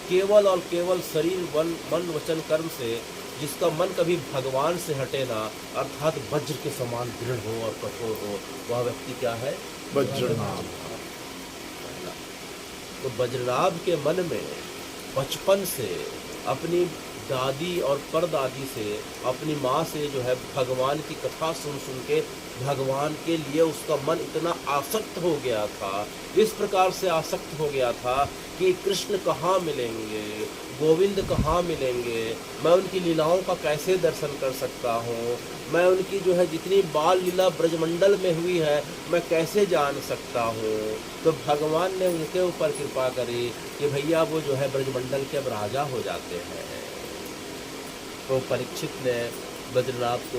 केवल और केवल शरीर मन वचन कर्म से जिसका मन कभी भगवान से हटे ना, अर्थात वज्र के समान दृढ़ हो और कठोर हो, वह व्यक्ति क्या है? वज्रनाभ। तो वज्रनाभ के मन में बचपन से अपनी दादी और परदादी से, अपनी माँ से जो है भगवान की कथा सुन सुन के भगवान के लिए उसका मन इतना आसक्त हो गया था, इस प्रकार से आसक्त हो गया था कि कृष्ण कहाँ मिलेंगे, गोविंद कहाँ मिलेंगे, मैं उनकी लीलाओं का कैसे दर्शन कर सकता हूँ, मैं उनकी जो है जितनी बाल लीला ब्रजमंडल में हुई है मैं कैसे जान सकता हूँ। तो भगवान ने उनके ऊपर कृपा करी कि भैया वो जो है ब्रजमंडल के अब राजा हो जाते हैं। तो परीक्षित ने वज्रनाभ को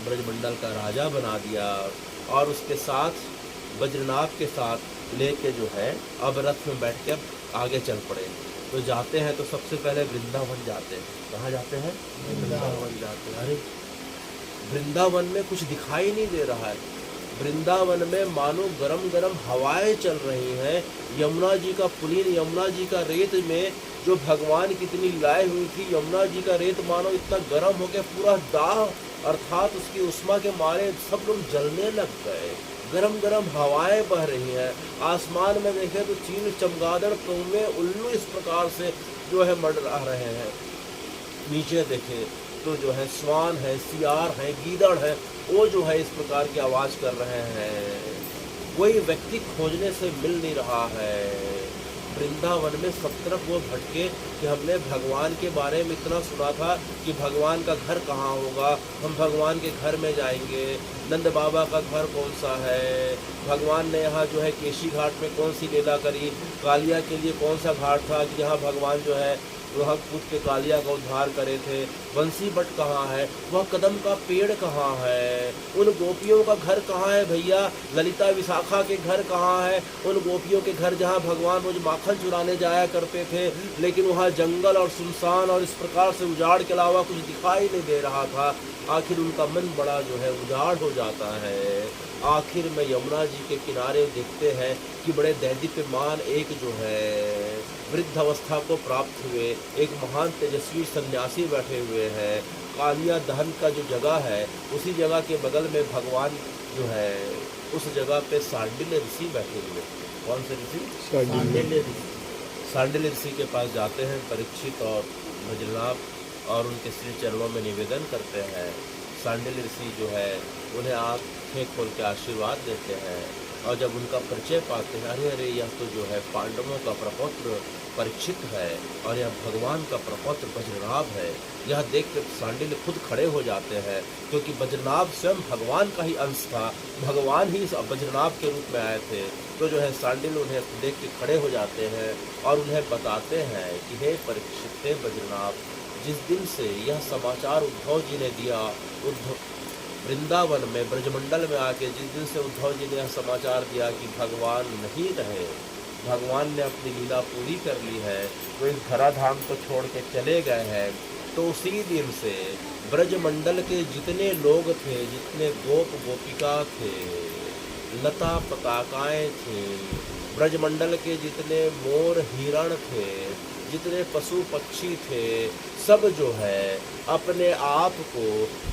ब्रजमंडल का राजा बना दिया, और उसके साथ वज्रनाभ के साथ लेके जो है अब रथ में बैठ के आगे चल पड़े। तो जाते हैं तो सबसे पहले वृंदावन जाते हैं। कहाँ जाते हैं? वृंदावन जाते हैं। अरे वृंदावन में कुछ दिखाई नहीं दे रहा है। वृंदावन में मानो गरम गरम हवाएं चल रही हैं। यमुना जी का पुनीर, यमुना जी का रेत में जो भगवान की इतनी लीलाएं हुई थी, यमुना जी का रेत मानो इतना गर्म हो गया, पूरा दाह अर्थात उसकी उष्मा के मारे सब लोग जलने लग गए। गरम गरम हवाएं बह रही हैं। आसमान में देखें तो चील, चमगादड़, कौवे, उल्लू इस प्रकार से जो है मंडरा रहे हैं। नीचे देखें तो जो है स्वान है, सियार है, गीदड़ है, वो जो है इस प्रकार की आवाज़ कर रहे हैं। कोई व्यक्ति खोजने से मिल नहीं रहा है। वृंदावन में सब तरफ वो भटके कि हमने भगवान के बारे में इतना सुना था कि भगवान का घर कहाँ होगा, हम भगवान के घर में जाएंगे, नंद बाबा का घर कौन सा है, भगवान ने यहाँ जो है केशी घाट में कौन सी लीला करी, कालिया के लिए कौन सा घाट था कि जहाँ भगवान जो है वह कूद के कालिया का उद्धार करे थे, बंसी बट कहाँ है, वह कदम का पेड़ कहाँ है, उन गोपियों का घर कहाँ है भैया, ललिता विशाखा के घर कहाँ है, उन गोपियों के घर जहाँ भगवान रोज माखन चुराने जाया करते थे, लेकिन वहाँ जंगल और सुनसान और इस प्रकार से उजाड़ के अलावा कुछ दिखाई नहीं दे रहा था। आखिर उनका मन बड़ा जो है उजाड़ हो जाता है। आखिर में यमुना जी के किनारे देखते हैं कि बड़े दैदीप्यमान एक जो है वृद्ध अवस्था को प्राप्त हुए एक महान तेजस्वी सन्यासी बैठे हुए हैं। कालिया दहन का जो जगह है उसी जगह के बगल में भगवान जो है उस जगह पे सांडिल्य ऋषि बैठे हुए। कौन से ऋषि? सांडिल्य ऋषि। सांडिल्य ऋषि के पास जाते हैं परीक्षित और बद्रीनाथ और उनके श्री चरणों में निवेदन करते हैं। सांडिल्य ऋषि जो है उन्हें आँखें खोल के आशीर्वाद देते हैं और जब उनका परिचय पाते हैं, अरे अरे यह तो जो है पांडवों का प्रपौत्र परीक्षित है और यह भगवान का प्रपौत्र बज्रनाभ है। यह देख कर सांडिल्य खुद खड़े हो जाते हैं क्योंकि बज्रनाभ स्वयं भगवान का ही अंश था, भगवान ही इस बज्रनाभ के रूप में आए थे। तो जो है सांडिल्य उन्हें देख के खड़े हो जाते हैं और उन्हें बताते हैं कि हे परीक्षित, हे बज्रनाभ, जिस दिन से यह समाचार उद्धव जी ने दिया, वृंदावन में ब्रजमंडल में आके जिस दिन से उद्धव जी ने यह समाचार दिया कि भगवान नहीं रहे, भगवान ने अपनी लीला पूरी कर ली है, वो इस धराधाम को छोड़ के चले गए हैं, तो उसी दिन से ब्रजमंडल के जितने लोग थे, जितने गोप गोपिका थे, लता पताकाएँ थीं, ब्रजमंडल के जितने मोर हिरण थे, जितने पशु पक्षी थे, सब जो है अपने आप को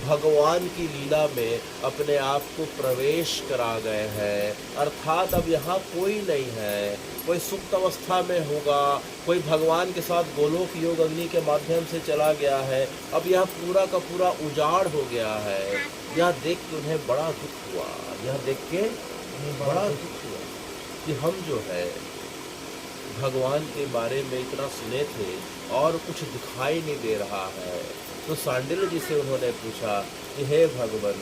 भगवान की लीला में अपने आप को प्रवेश करा गए हैं। अर्थात अब यहाँ कोई नहीं है, कोई सुप्त अवस्था में होगा, कोई भगवान के साथ गोलोक योग अग्नि के माध्यम से चला गया है, अब यह पूरा का पूरा उजाड़ हो गया है। यह देख के उन्हें बड़ा दुख हुआ, यह देख के बड़ा दुख हुआ कि हम जो है भगवान के बारे में इतना सुने थे और कुछ दिखाई नहीं दे रहा है। तो सांडिल्य जी से उन्होंने पूछा कि हे भगवान,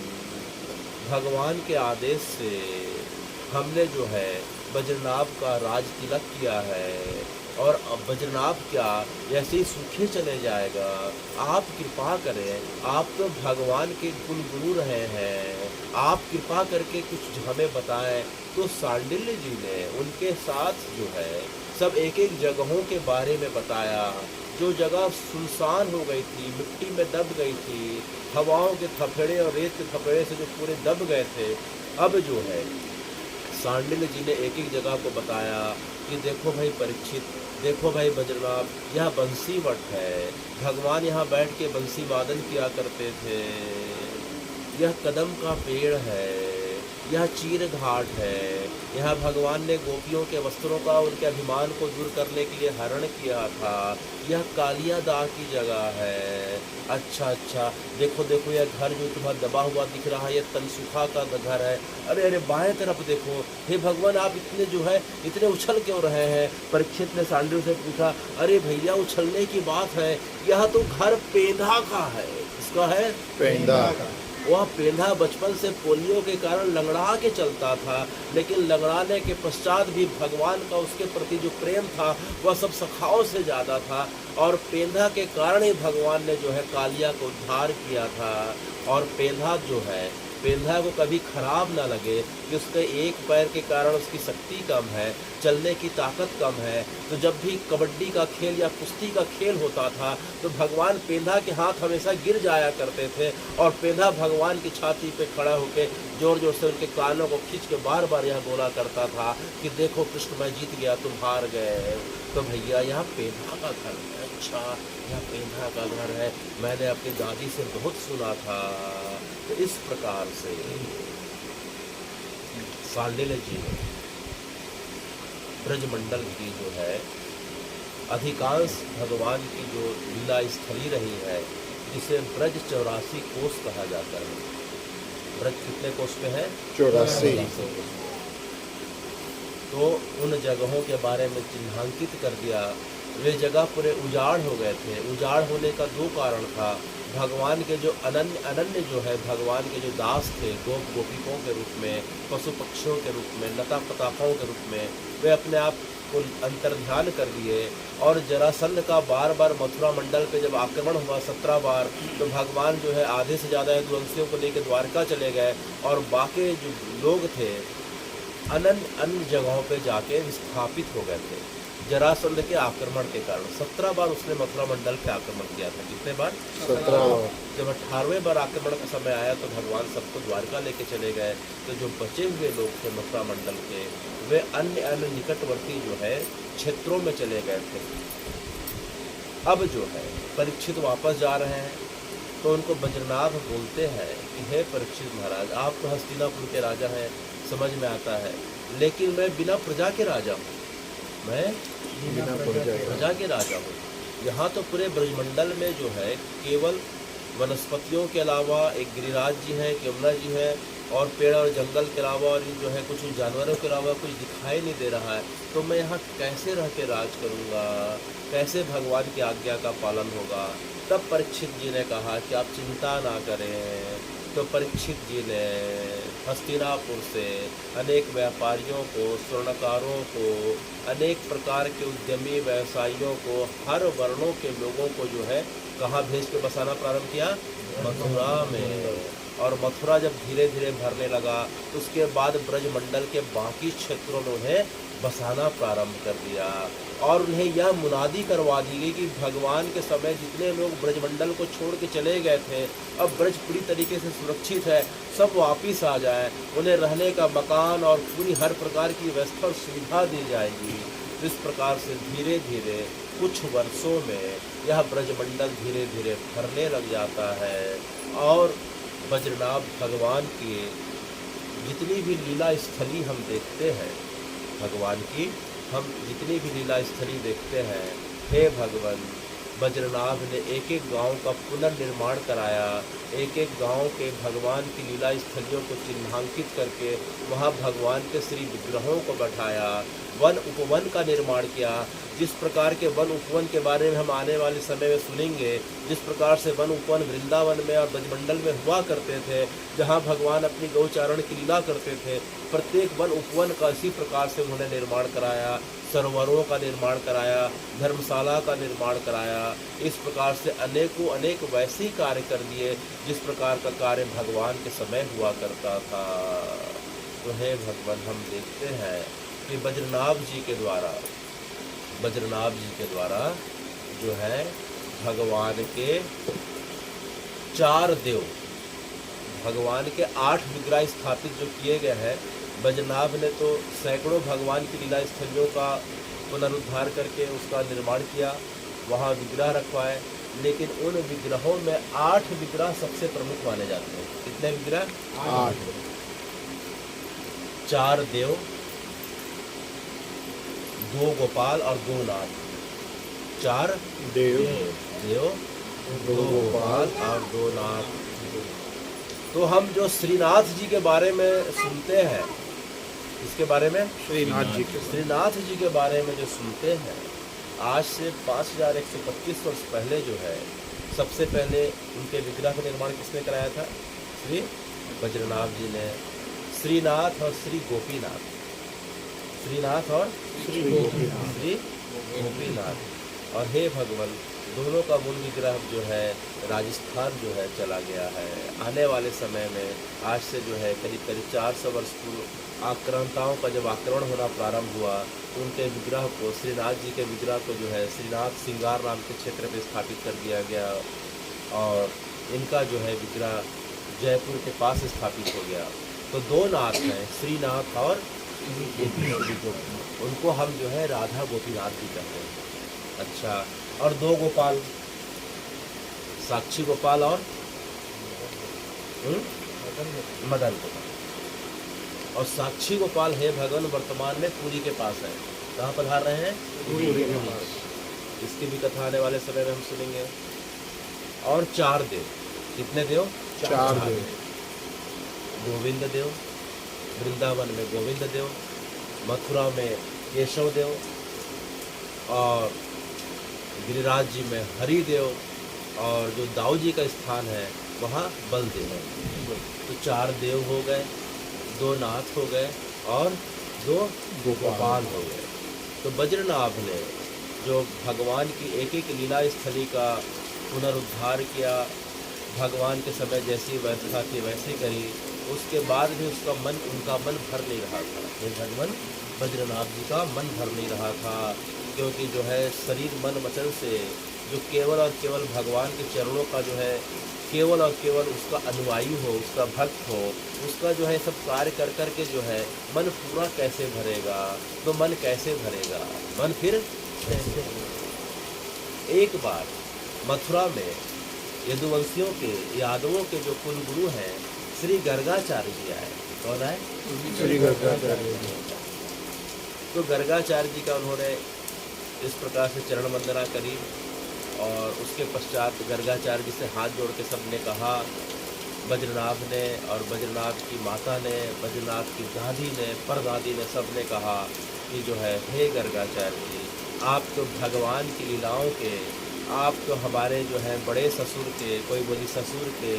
भगवान के आदेश से हमने जो है बज्रनाभ का राज तिलक किया है और अब बज्रनाभ क्या ऐसे ही सूखे चले जाएगा, आप कृपा करें, आप तो भगवान के कुलगुरु रहे हैं, आप कृपा करके कुछ हमें बताएं। तो सांडिल्य जी ने उनके साथ जो है सब एक एक जगहों के बारे में बताया, जो जगह सुनसान हो गई थी, मिट्टी में दब गई थी, हवाओं के थपेड़े और रेत के थपेड़े से जो पूरे दब गए थे, अब जो है सांडिल्य जी ने एक एक जगह को बताया कि देखो भाई परीक्षित, देखो भाई बज्रनाभ, यह बंसी वट है, भगवान यहाँ बैठ के बंसी वादन किया करते थे, यह कदम का पेड़ है, यह चीर घाट है, यहाँ भगवान ने गोपियों के वस्त्रों का उनके अभिमान को दूर करने के लिए हरण किया था, यह कालिया दाह की जगह है। अच्छा अच्छा, देखो देखो यह घर जो तुम्हारा दबा हुआ दिख रहा है, यह तनसुखा का घर है। अरे अरे बाएं तरफ देखो, हे भगवान आप इतने जो है इतने उछल क्यों रहे हैं? परीक्षित ने सांडिल्य से पूछा, अरे भैया उछलने की बात है, यह तो घर पेंधा का है। इसका है पेंधा का। वह पेंधा बचपन से पोलियो के कारण लंगड़ा के चलता था, लेकिन लंगड़ाने के पश्चात भी भगवान का उसके प्रति जो प्रेम था वह सब सखाओं से ज़्यादा था, और पेंधा के कारण ही भगवान ने जो है कालिया को उद्धार किया था। और पेंधा जो है, पेंधा को कभी खराब ना लगे कि उसके एक पैर के कारण उसकी शक्ति कम है, चलने की ताकत कम है, तो जब भी कबड्डी का खेल या कुश्ती का खेल होता था तो भगवान पेंधा के हाथ हमेशा गिर जाया करते थे, और पेंधा भगवान की छाती पे खड़ा होकर जोर जोर से उनके कानों को खींच के बार बार यह बोला करता था कि देखो कृष्ण, मैं जीत गया, तुम हार गए। तो भैया यहाँ पेंधा का घर है। अच्छा, यह पेंधा का घर है, मैंने अपनी दादी से बहुत सुना था। तो इस प्रकार से सांडिल्य जी ब्रजमंडल की जो है अधिकांश भगवान की जो लीला स्थली रही है, जिसे ब्रज 84 कोस कहा जाता है। ब्रज कितने कोस पे है? 84। तो उन जगहों के बारे में चिन्हांकित कर दिया। वे जगह पूरे उजाड़ हो गए थे। उजाड़ होने का दो कारण था। भगवान के जो अनन्य जो है भगवान के जो दास थे, गोप गोपिकों के रूप में, पशु पक्षियों के रूप में, लता पताकों के रूप में, वे अपने आप को अंतर्ध्यान कर लिए। और जरासंध का बार बार मथुरा मंडल पे जब आक्रमण हुआ 17 बार, तो भगवान जो है आधे से ज़्यादा यदुवंशियों को लेकर द्वारका चले गए, और बाकी जो लोग थे अन्य जगहों पे जाके विस्थापित हो गए थे। जरासंध के आक्रमण के कारण। 17 बार उसने मथुरा मंडल पे आक्रमण किया था। कितने बार? 17। जब 18वें बार आक्रमण का समय आया तो भगवान सबको द्वारका लेके चले गए। तो जो बचे हुए लोग थे मथुरा मंडल के, वे अन्य निकटवर्ती जो है क्षेत्रों में चले गए थे। अब जो है परीक्षित वापस जा रहे हैं, तो उनको बज्रनाभ बोलते हैं कि हे परीक्षित महाराज, आप तो हस्तिनापुर के राजा हैं, समझ में आता है, लेकिन मैं बिना प्रजा के राजा हूँ, मैं बिना प्रजा के राजा हूँ। यहाँ तो पूरे ब्रजमंडल में जो है केवल वनस्पतियों के अलावा एक गिरिराज जी हैं, यमुना जी हैं, और पेड़ और जंगल के अलावा और जो है कुछ जानवरों के अलावा कुछ दिखाई नहीं दे रहा है। तो मैं यहाँ कैसे रह के राज करूँगा, कैसे भगवान की आज्ञा का पालन होगा? तब परीक्षित जी ने कहा कि आप चिंता ना करें। तो परीक्षित जी ने हस्तिनापुर से अनेक व्यापारियों को, स्वर्णकारों को, अनेक प्रकार के उद्यमी व्यवसायियों को, हर वर्णों के लोगों को जो है कहाँ भेज के बसाना प्रारंभ किया? मथुरा में। और मथुरा जब धीरे धीरे भरने लगा, उसके बाद ब्रजमंडल के बाकी क्षेत्रों में उन्हें बसाना प्रारंभ कर दिया। और उन्हें यह मुनादी करवा दी गई कि भगवान के समय जितने लोग ब्रजमंडल को छोड़ के चले गए थे, अब ब्रज पूरी तरीके से सुरक्षित है, सब वापिस आ जाएं, उन्हें रहने का मकान और पूरी हर प्रकार की व्यवस्था और सुविधा दी जाएगी। इस प्रकार से धीरे धीरे कुछ वर्षों में यह ब्रजमंडल धीरे धीरे भरने लग जाता है। और बज्रनाभ भगवान की जितनी भी लीला स्थली हम देखते हैं, भगवान की हम जितनी भी लीला स्थली देखते हैं, हे भगवान, बज्रनाभ ने एक एक गांव का पुनर्निर्माण कराया, एक एक गांव के भगवान की लीला स्थलियों को चिन्हांकित करके वहां भगवान के श्री विग्रहों को बैठाया, वन उपवन का निर्माण किया। जिस प्रकार के वन उपवन के बारे में हम आने वाले समय में सुनेंगे, जिस प्रकार से वन उपवन वृंदावन में और ब्रजमंडल में हुआ करते थे, जहाँ भगवान अपनी गौचारण की लीला करते थे, प्रत्येक वन उपवन का इसी प्रकार से उन्होंने निर्माण कराया, सरोवरों का निर्माण कराया, धर्मशाला का निर्माण कराया। इस प्रकार से अनेकों अनेक वैसे ही कार्य कर दिए जिस प्रकार का कार्य भगवान के समय हुआ करता था। तो हे भगवान, हम देखते हैं कि बज्रनाभ जी के द्वारा जो है भगवान के 4 देव, भगवान के 8 विग्रह स्थापित जो किए गए हैं। बज्रनाभ ने तो सैकड़ों भगवान की लीला स्थलियों का पुनरुद्धार करके उसका निर्माण किया, वहाँ विग्रह रखवाए, लेकिन उन विग्रहों में 8 विग्रह सबसे प्रमुख माने जाते हैं। कितने विग्रह? 8। 4 देव, 2 गोपाल और 2 नाथ। 4 देव, 2 गोपाल और 2 नाथ। तो हम जो श्रीनाथ जी के बारे में सुनते हैं, इसके बारे में श्रीनाथ जी के बारे में जो सुनते हैं, आज से 5125 वर्ष पहले जो है, सबसे पहले उनके विग्रह का निर्माण किसने कराया था? श्री बज्रनाभ जी ने। श्रीनाथ और श्री गोपीनाथ, श्रीनाथ और श्री गोपीनाथ। और हे भगवान, दोनों का मूल विग्रह जो है राजस्थान जो है चला गया है। आने वाले समय में आज से जो है करीब 400 वर्ष पूर्व आक्रांताओं का जब आक्रमण होना प्रारंभ हुआ, तो उनके विग्रह को, श्रीनाथ जी के विग्रह को जो है श्रीनाथ सिंगार नाम के क्षेत्र में स्थापित कर दिया गया। और इनका जो है विग्रह जयपुर के पास स्थापित हो गया। तो 2 नाथ हैं, श्रीनाथ और गोपीनाथ। उनको हम जो है राधा गोपीनाथ भी कहते हैं। अच्छा, और 2 गोपाल, साक्षी गोपाल और मदन गोपाल। और साक्षी गोपाल है भगवान वर्तमान में पुरी के पास है। कहाँ पधार रहे हैं? पुरी के पास। इसकी भी कथा आने वाले समय में हम सुनेंगे। और 4 देव, कितने देव? 4 देव। गोविंद देव, वृंदावन में गोविंद देव, मथुरा में केशव देव, और गिरिराज जी में हरिदेव, और जो दाऊ जी का स्थान है वहाँ बलदेव है। तो 4 देव हो गए, 2 नाथ हो गए और 2 गोपाल हो गए। तो बज्रनाभ ने जो भगवान की एक एक लीला स्थली का पुनरुद्धार किया, भगवान के समय जैसी व्यवस्था थी वैसी करी, उसके बाद भी उनका मन भर नहीं रहा था। भगवान बज्रनाभ जी का मन भर नहीं रहा था। क्योंकि जो है शरीर मन वचन से जो केवल और केवल भगवान के चरणों का जो है केवल और केवल उसका अनुयायी हो, उसका भक्त हो, उसका जो है सब कार्य कर कर के जो है मन पूरा कैसे भरेगा? तो मन कैसे भरेगा? मन फिर कैसे भरेगा? एक बार मथुरा में यदुवंशियों के यादवों के जो कुल गुरु हैं श्री गर्गाचार्य जी आए। कौन आए? श्री गर्गाचार्य जी। तो गर्गाचार्य जी का उन्होंने इस प्रकार से चरण वंदना करी और उसके पश्चात गर्गाचार्य जी से हाथ जोड़ के सबने कहा, बद्रीनाथ ने और बद्रीनाथ की माता ने, बद्रीनाथ की दादी ने, परदादी ने, सब ने कहा कि जो है हे गर्गाचार्य जी, आप तो भगवान की लीलाओं के, आप तो हमारे जो है बड़े ससुर के, कोई बोली ससुर के,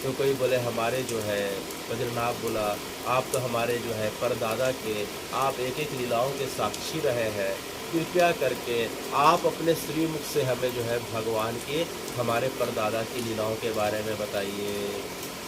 तो कोई बोले हमारे जो है, बद्रीनाथ बोला आप तो हमारे जो है परदादा के, आप एक एक लीलाओं के साक्षी रहे हैं, कृपया करके आप अपने श्रीमुख से हमें जो है भगवान के, हमारे परदादा की लीलाओं के बारे में बताइए।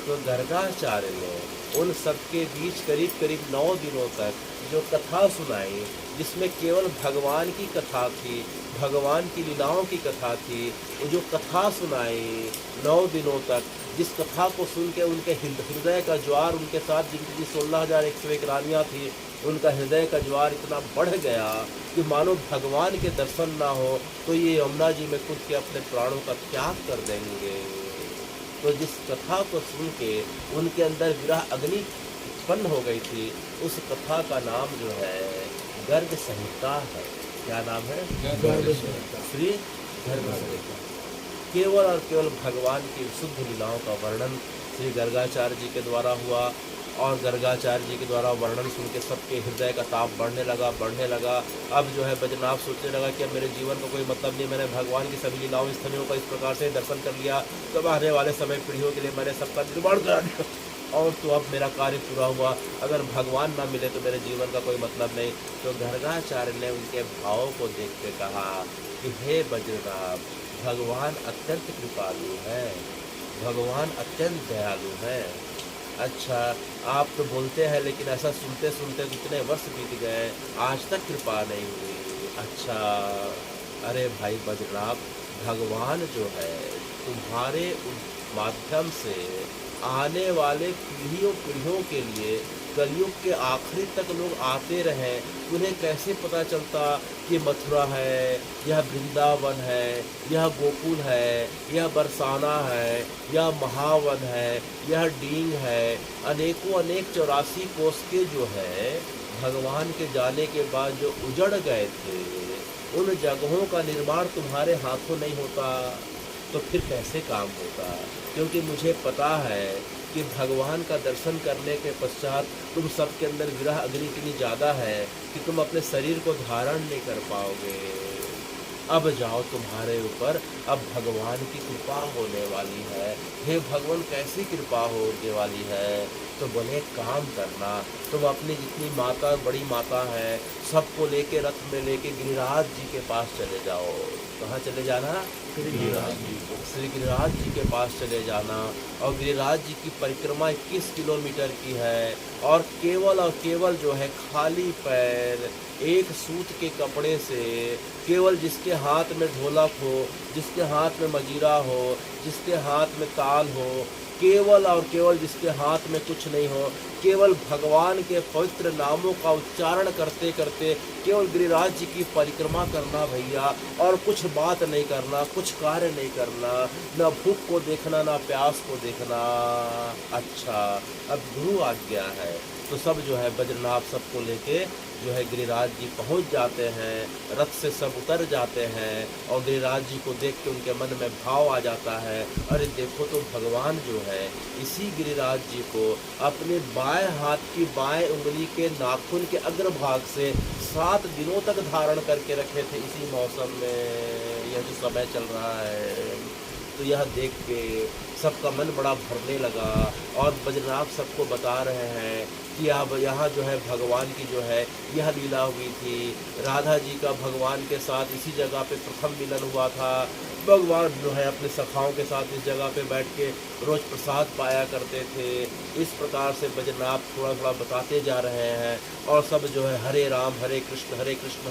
तो गर्गाचार्य ने उन सबके बीच करीब करीब 9 दिनों तक जो कथा सुनाई, जिसमें केवल भगवान की कथा थी, भगवान की लीलाओं की कथा थी, वो जो कथा सुनाई 9 दिनों तक, जिस कथा को सुन के उनके हृदय का ज्वार, उनके साथ जिनकी 16,101 रानियाँ थी, उनका हृदय का ज्वार इतना बढ़ गया कि मानो भगवान के दर्शन ना हो तो ये यमुना जी में कूद के अपने प्राणों का त्याग कर देंगे। तो जिस कथा को सुन के उनके अंदर विरह अग्नि उत्पन्न हो गई थी, उस कथा का नाम जो है गर्ग संहिता है। क्या नाम है? गर्ग संहिता। श्री गर्ग संहिता। केवल और केवल भगवान की शुद्ध लीलाओं का वर्णन श्री गर्गाचार्य जी के द्वारा हुआ और गर्गाचार्य जी के द्वारा वर्णन सुन के सबके हृदय का ताप बढ़ने लगा। अब जो है बद्रीनाथ सोचने लगा कि अब मेरे जीवन का कोई मतलब नहीं, मैंने भगवान की सभी लीलाओं स्थलियों का इस प्रकार से दर्शन कर लिया, तब आने वाले समय पीढ़ियों के लिए मैंने सबका निर्माण करा दिया और तो अब मेरा कार्य पूरा हुआ, अगर भगवान ना मिले तो मेरे जीवन का कोई मतलब नहीं। तो गर्गाचार्य ने उनके भावों को देख के कहा कि हे बद्रीनाथ, भगवान अत्यंत कृपालु है, भगवान अत्यंत दयालु है। अच्छा, आप तो बोलते हैं लेकिन ऐसा सुनते सुनते कितने वर्ष बीत गए, आज तक कृपा नहीं हुई। अच्छा, अरे भाई बद्रीनाथ, भगवान जो है तुम्हारे माध्यम से आने वाले पीढ़ियों के लिए कलयुग के आखिरी तक लोग आते रहें, उन्हें कैसे पता चलता कि मथुरा है, यह वृंदावन है, यह गोकुल है, यह बरसाना है, यह महावन है, यह डींग है, अनेकों अनेक 84 कोस के जो है भगवान के जाने के बाद जो उजड़ गए थे, उन जगहों का निर्माण तुम्हारे हाथों नहीं होता तो फिर कैसे काम होता? क्योंकि मुझे पता है कि भगवान का दर्शन करने के पश्चात तुम सबके अंदर विरह अग्नि इतनी ज़्यादा है कि तुम अपने शरीर को धारण नहीं कर पाओगे। अब जाओ, तुम्हारे ऊपर अब भगवान की कृपा होने वाली है। हे भगवान, कैसी कृपा होने वाली है? तो बोले काम करना, तुम अपनी जितनी माता, बड़ी माता है, सबको लेके रथ में लेके गिरिराज जी के पास चले जाओ। कहाँ चले जाना? गिरिराज जी। श्री गिरिराज जी के पास चले जाना और गिरिराज जी की परिक्रमा 21 किलोमीटर की है और केवल जो है खाली पैर एक सूत के कपड़े से, केवल जिसके हाथ में ढोलक हो, जिसके हाथ में मजीरा हो, जिसके हाथ में ताल हो, केवल और केवल जिसके हाथ में कुछ नहीं हो, केवल भगवान के पवित्र नामों का उच्चारण करते करते केवल गिरिराज जी की परिक्रमा करना भैया, और कुछ बात नहीं करना, कुछ कार्य नहीं करना, न भूख को देखना, न प्यास को देखना। अच्छा, अब गुरु आज्ञा है तो सब जो है बद्रीनाथ सबको लेके जो है गिरिराज जी पहुंच जाते हैं, रथ से सब उतर जाते हैं और गिरिराज जी को देख के उनके मन में भाव आ जाता है, अरे देखो तो भगवान जो है इसी गिरिराज जी को अपने बाएं हाथ की बाएं उंगली के नाखून के अग्रभाग से 7 दिनों तक धारण करके रखे थे इसी मौसम में, यह जो समय चल रहा है। तो यह देख के सबका मन बड़ा भरने लगा और बद्रीनाथ सबको बता रहे हैं कि अब यहाँ जो है भगवान की जो है यह लीला हुई थी, राधा जी का भगवान के साथ इसी जगह पे प्रथम मिलन हुआ था, भगवान जो है अपने सखाओं के साथ इस जगह पे बैठ के रोज प्रसाद पाया करते थे। इस प्रकार से बद्रीनाथ थोड़ा थोड़ा बताते जा रहे हैं और सब जो है हरे राम हरे कृष्ण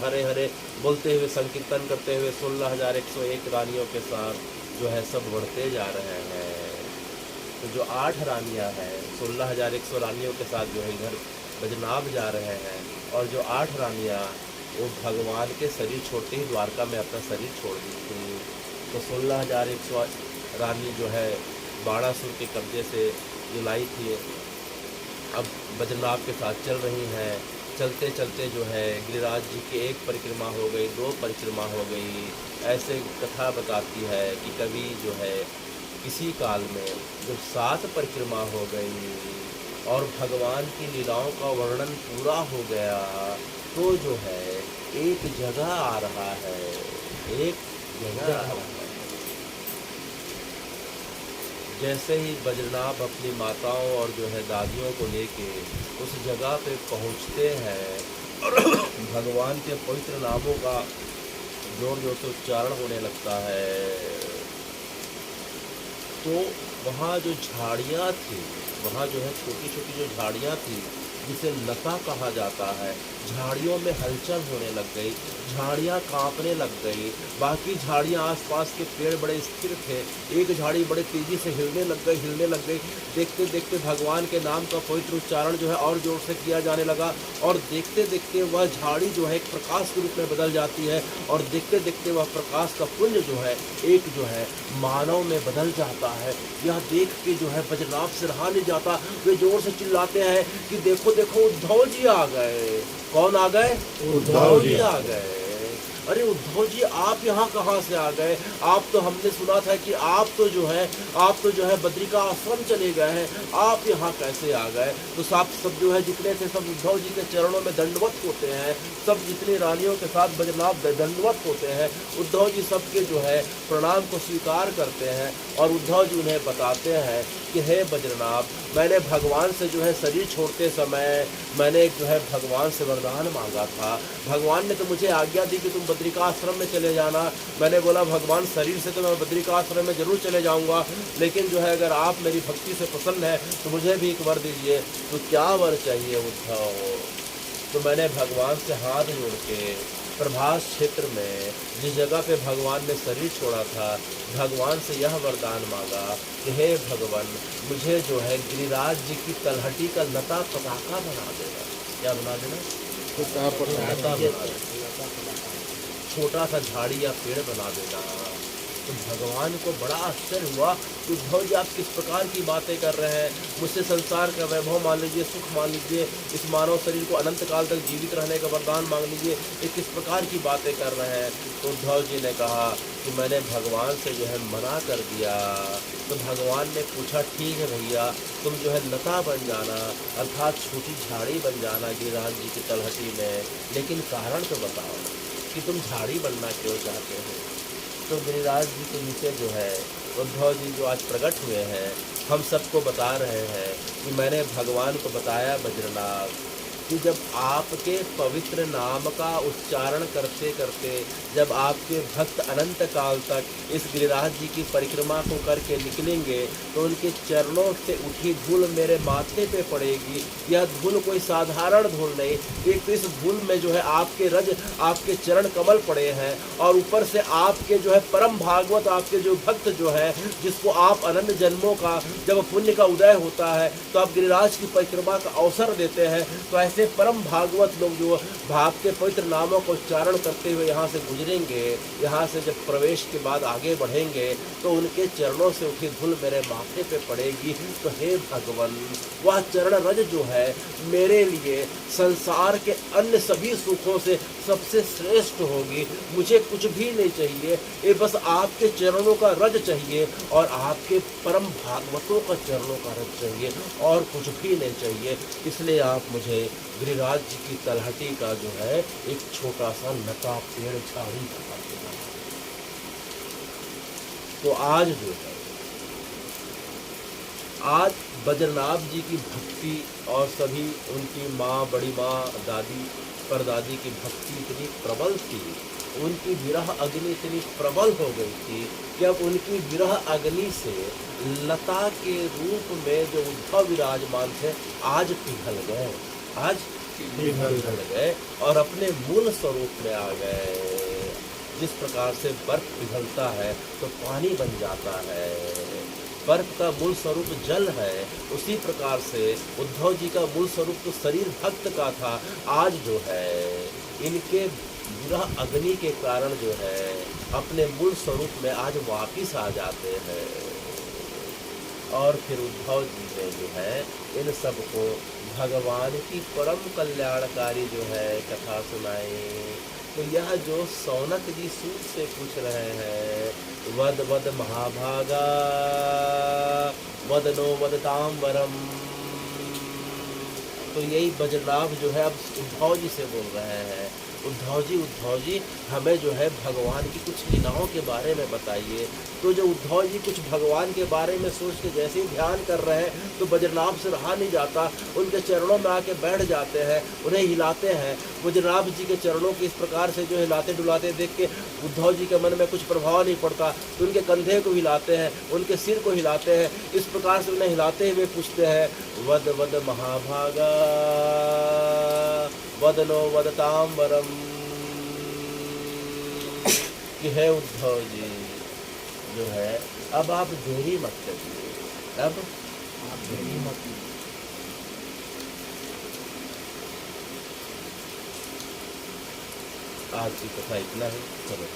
हरे हरे बोलते हुए संकीर्तन करते हुए 16,101 रानियों के साथ जो है सब बढ़ते जा रहे हैं। तो जो 8 रानियां हैं 16,100 रानियों के साथ जो है इधर बद्रीनाथ जा रहे हैं और जो 8 रानियां वो भगवान के शरीर छोड़ते ही द्वारका में अपना शरीर छोड़ दी थी। तो 16,100 रानी जो है बाणासुर के कब्जे से जो लाई थी अब बद्रीनाथ के साथ चल रही हैं। चलते चलते जो है गिरिराज जी की एक परिक्रमा हो गई, 2 परिक्रमा हो गई। ऐसे कथा बताती है कि कभी जो है किसी काल में जब 7 परिक्रमा हो गई और भगवान की लीलाओं का वर्णन पूरा हो गया तो जो है एक जगह आ रहा है, एक जगह आ रहा है। जैसे ही बद्रीनाथ अपनी माताओं और जो है दादियों को लेके उस जगह पे पहुंचते हैं और भगवान के पवित्र नामों का जोर जोर से उच्चारण होने लगता है तो वहाँ जो झाड़ियाँ थी, वहाँ जो है छोटी छोटी जो झाड़ियाँ थी जिसे लता कहा जाता है, झाड़ियों में हलचल होने लग गई, झाड़ियाँ कांपने लग गई। बाकी झाड़ियाँ आसपास के पेड़ बड़े स्थिर थे, एक झाड़ी बड़े तेजी से हिलने लग गई। देखते देखते भगवान के नाम का पवित्र उच्चारण जो है और जोर से किया जाने लगा और देखते देखते वह झाड़ी जो है एक प्रकाश के रूप में बदल जाती है और देखते देखते वह प्रकाश का पुंज जो है एक जो है मानव में बदल जाता है। यह देख के जो है बद्रीनाथ से रहा नहीं जाता, वे जोर से चिल्लाते हैं कि देखो देखो उद्धव जी आ गए। कौन आ गए? उद्धव जी आ गए। अरे उद्धव जी आप यहाँ कहाँ से आ गए? आप तो हमने सुना था कि आप तो जो है बद्रिका आश्रम चले गए हैं, आप यहाँ कैसे आ गए? तो सब जो है जितने थे सब उद्धव जी के चरणों में दंडवत होते हैं, सब जितनी रानियों के साथ बद्रीनाथ दंडवत होते हैं। उद्धव जी सबके जो है प्रणाम को स्वीकार करते हैं और उद्धव जी उन्हें बताते हैं कि हे बद्रीनाथ, मैंने भगवान से जो है शरीर छोड़ते समय मैंने जो है भगवान से वरदान मांगा था। भगवान ने तो मुझे आज्ञा दी कि तुम बद्रिका आश्रम में चले जाना। मैंने बोला भगवान शरीर से तो मैं बद्रिका आश्रम में जरूर चले जाऊंगा, लेकिन जो है अगर आप मेरी भक्ति से प्रसन्न है तो मुझे भी एक वर दीजिए। तो क्या वर चाहिए उद्धव? तो मैंने भगवान से हाथ जोड़ के प्रभास क्षेत्र में जिस जगह पे भगवान ने शरीर छोड़ा था भगवान से यह वरदान मांगा कि हे भगवान, मुझे जो है गिरिराज जी की तलहटी का लता पताका बना देना। क्या बना देना? लता बना देना, छोटा सा झाड़ी या पेड़ बना देना। तो भगवान को बड़ा आश्चर्य हुआ कि उद्धव जी आप किस प्रकार की बातें कर रहे हैं? मुझसे संसार का वैभव मान लीजिए, सुख मान लीजिए, इस मानव शरीर को अनंत काल तक जीवित रहने का वरदान मांग लीजिए, ये किस प्रकार की बातें कर रहे हैं? तो उद्धव जी ने कहा कि मैंने भगवान से जो है मना कर दिया। तो भगवान ने पूछा ठीक है भैया, तुम जो है लता बन जाना अर्थात छोटी झाड़ी बन जाना गिरिराज जी की तलहटी में, लेकिन कारण तो बताओ कि तुम झाड़ी बनना क्यों चाहते हो? तो गिरिराज जी के नीचे जो है उद्धव जी जो आज प्रकट हुए हैं हम सबको बता रहे हैं कि मैंने भगवान को बताया बद्रीनाथ कि जब आपके पवित्र नाम का उच्चारण करते करते जब आपके भक्त अनंत काल तक इस गिरिराज जी की परिक्रमा को करके निकलेंगे तो उनके चरणों से उठी धूल मेरे माथे पे पड़ेगी। यह धूल कोई साधारण धूल नहीं, एक तो इस धूल में जो है आपके रज आपके चरण कमल पड़े हैं और ऊपर से आपके जो है परम भागवत आपके जो भक्त जो है जिसको आप अनंत जन्मों का जब पुण्य का उदय होता है तो आप गिरिराज की परिक्रमा का अवसर देते हैं। तो ऐसे परम भागवत लोग जो भाव के पवित्र नामों को उच्चारण करते हुए यहाँ से गुजरेंगे, यहाँ से जब प्रवेश के बाद आगे बढ़ेंगे तो उनके चरणों से उठी धूल मेरे माथे पे पड़ेगी। तो हे भगवान, वह चरण रज जो है मेरे लिए संसार के अन्य सभी सुखों से सबसे श्रेष्ठ होगी। मुझे कुछ भी नहीं चाहिए, ये बस आपके चरणों का रज चाहिए और आपके परम भागवतों का चरणों का रज चाहिए और कुछ भी नहीं चाहिए। इसलिए आप मुझे गिरिराज जी की तलहटी का जो है एक छोटा सा लता पेड़ झाड़ी बना देना। तो आज जो है आज बद्रीनाथ जी की भक्ति और सभी उनकी माँ, बड़ी माँ, दादी, परदादी की भक्ति इतनी प्रबल थी उनकी विरह अग्नि इतनी प्रबल हो गई थी कि अब उनकी विरह अग्नि से लता के रूप में जो उद्धव विराजमान थे आज पिघल गए, आज पिघल गए और अपने मूल स्वरूप में आ गए। जिस प्रकार से बर्फ पिघलता है तो पानी बन जाता है, बर्फ का मूल स्वरूप जल है, उसी प्रकार से उद्धव जी का मूल स्वरूप तो शरीर भक्त का था, आज जो है इनके विरह अग्नि के कारण जो है अपने मूल स्वरूप में आज वापिस आ जाते हैं। और फिर उद्धव जी ने जो है इन सबको भगवान की परम कल्याणकारी जो है कथा सुनाई। तो यह जो सौनक जी सूत से पूछ रहे हैं, वद वद महाभागा वदनो वदताम वरम, तो यही बजनाभ जो है अब उद्धव जी से बोल रहे हैं, उद्धव जी हमें जो है भगवान की कुछ लीलाओं के बारे में बताइए। तो जो उद्धव जी कुछ भगवान के बारे में सोच के जैसे ही ध्यान कर रहे हैं तो बजनाभ से रहा नहीं जाता, उनके चरणों में आके बैठ जाते हैं, उन्हें हिलाते हैं। बजनाभ जी के चरणों की इस प्रकार से जो हिलाते डुलाते देख के उद्धव जी के मन में कुछ प्रभाव नहीं पड़ता, तो उनके कंधे को हिलाते हैं, उनके सिर को हिलाते हैं। इस प्रकार से उन्हें हिलाते हुए पूछते हैं, वद वद महाभागा वदनो वदताम वरम, कि है उद्धव जी जो है अब आप देरी मत करिए, अब आप देरी मत कीजिए। आज की कथा इतना ही, चलो।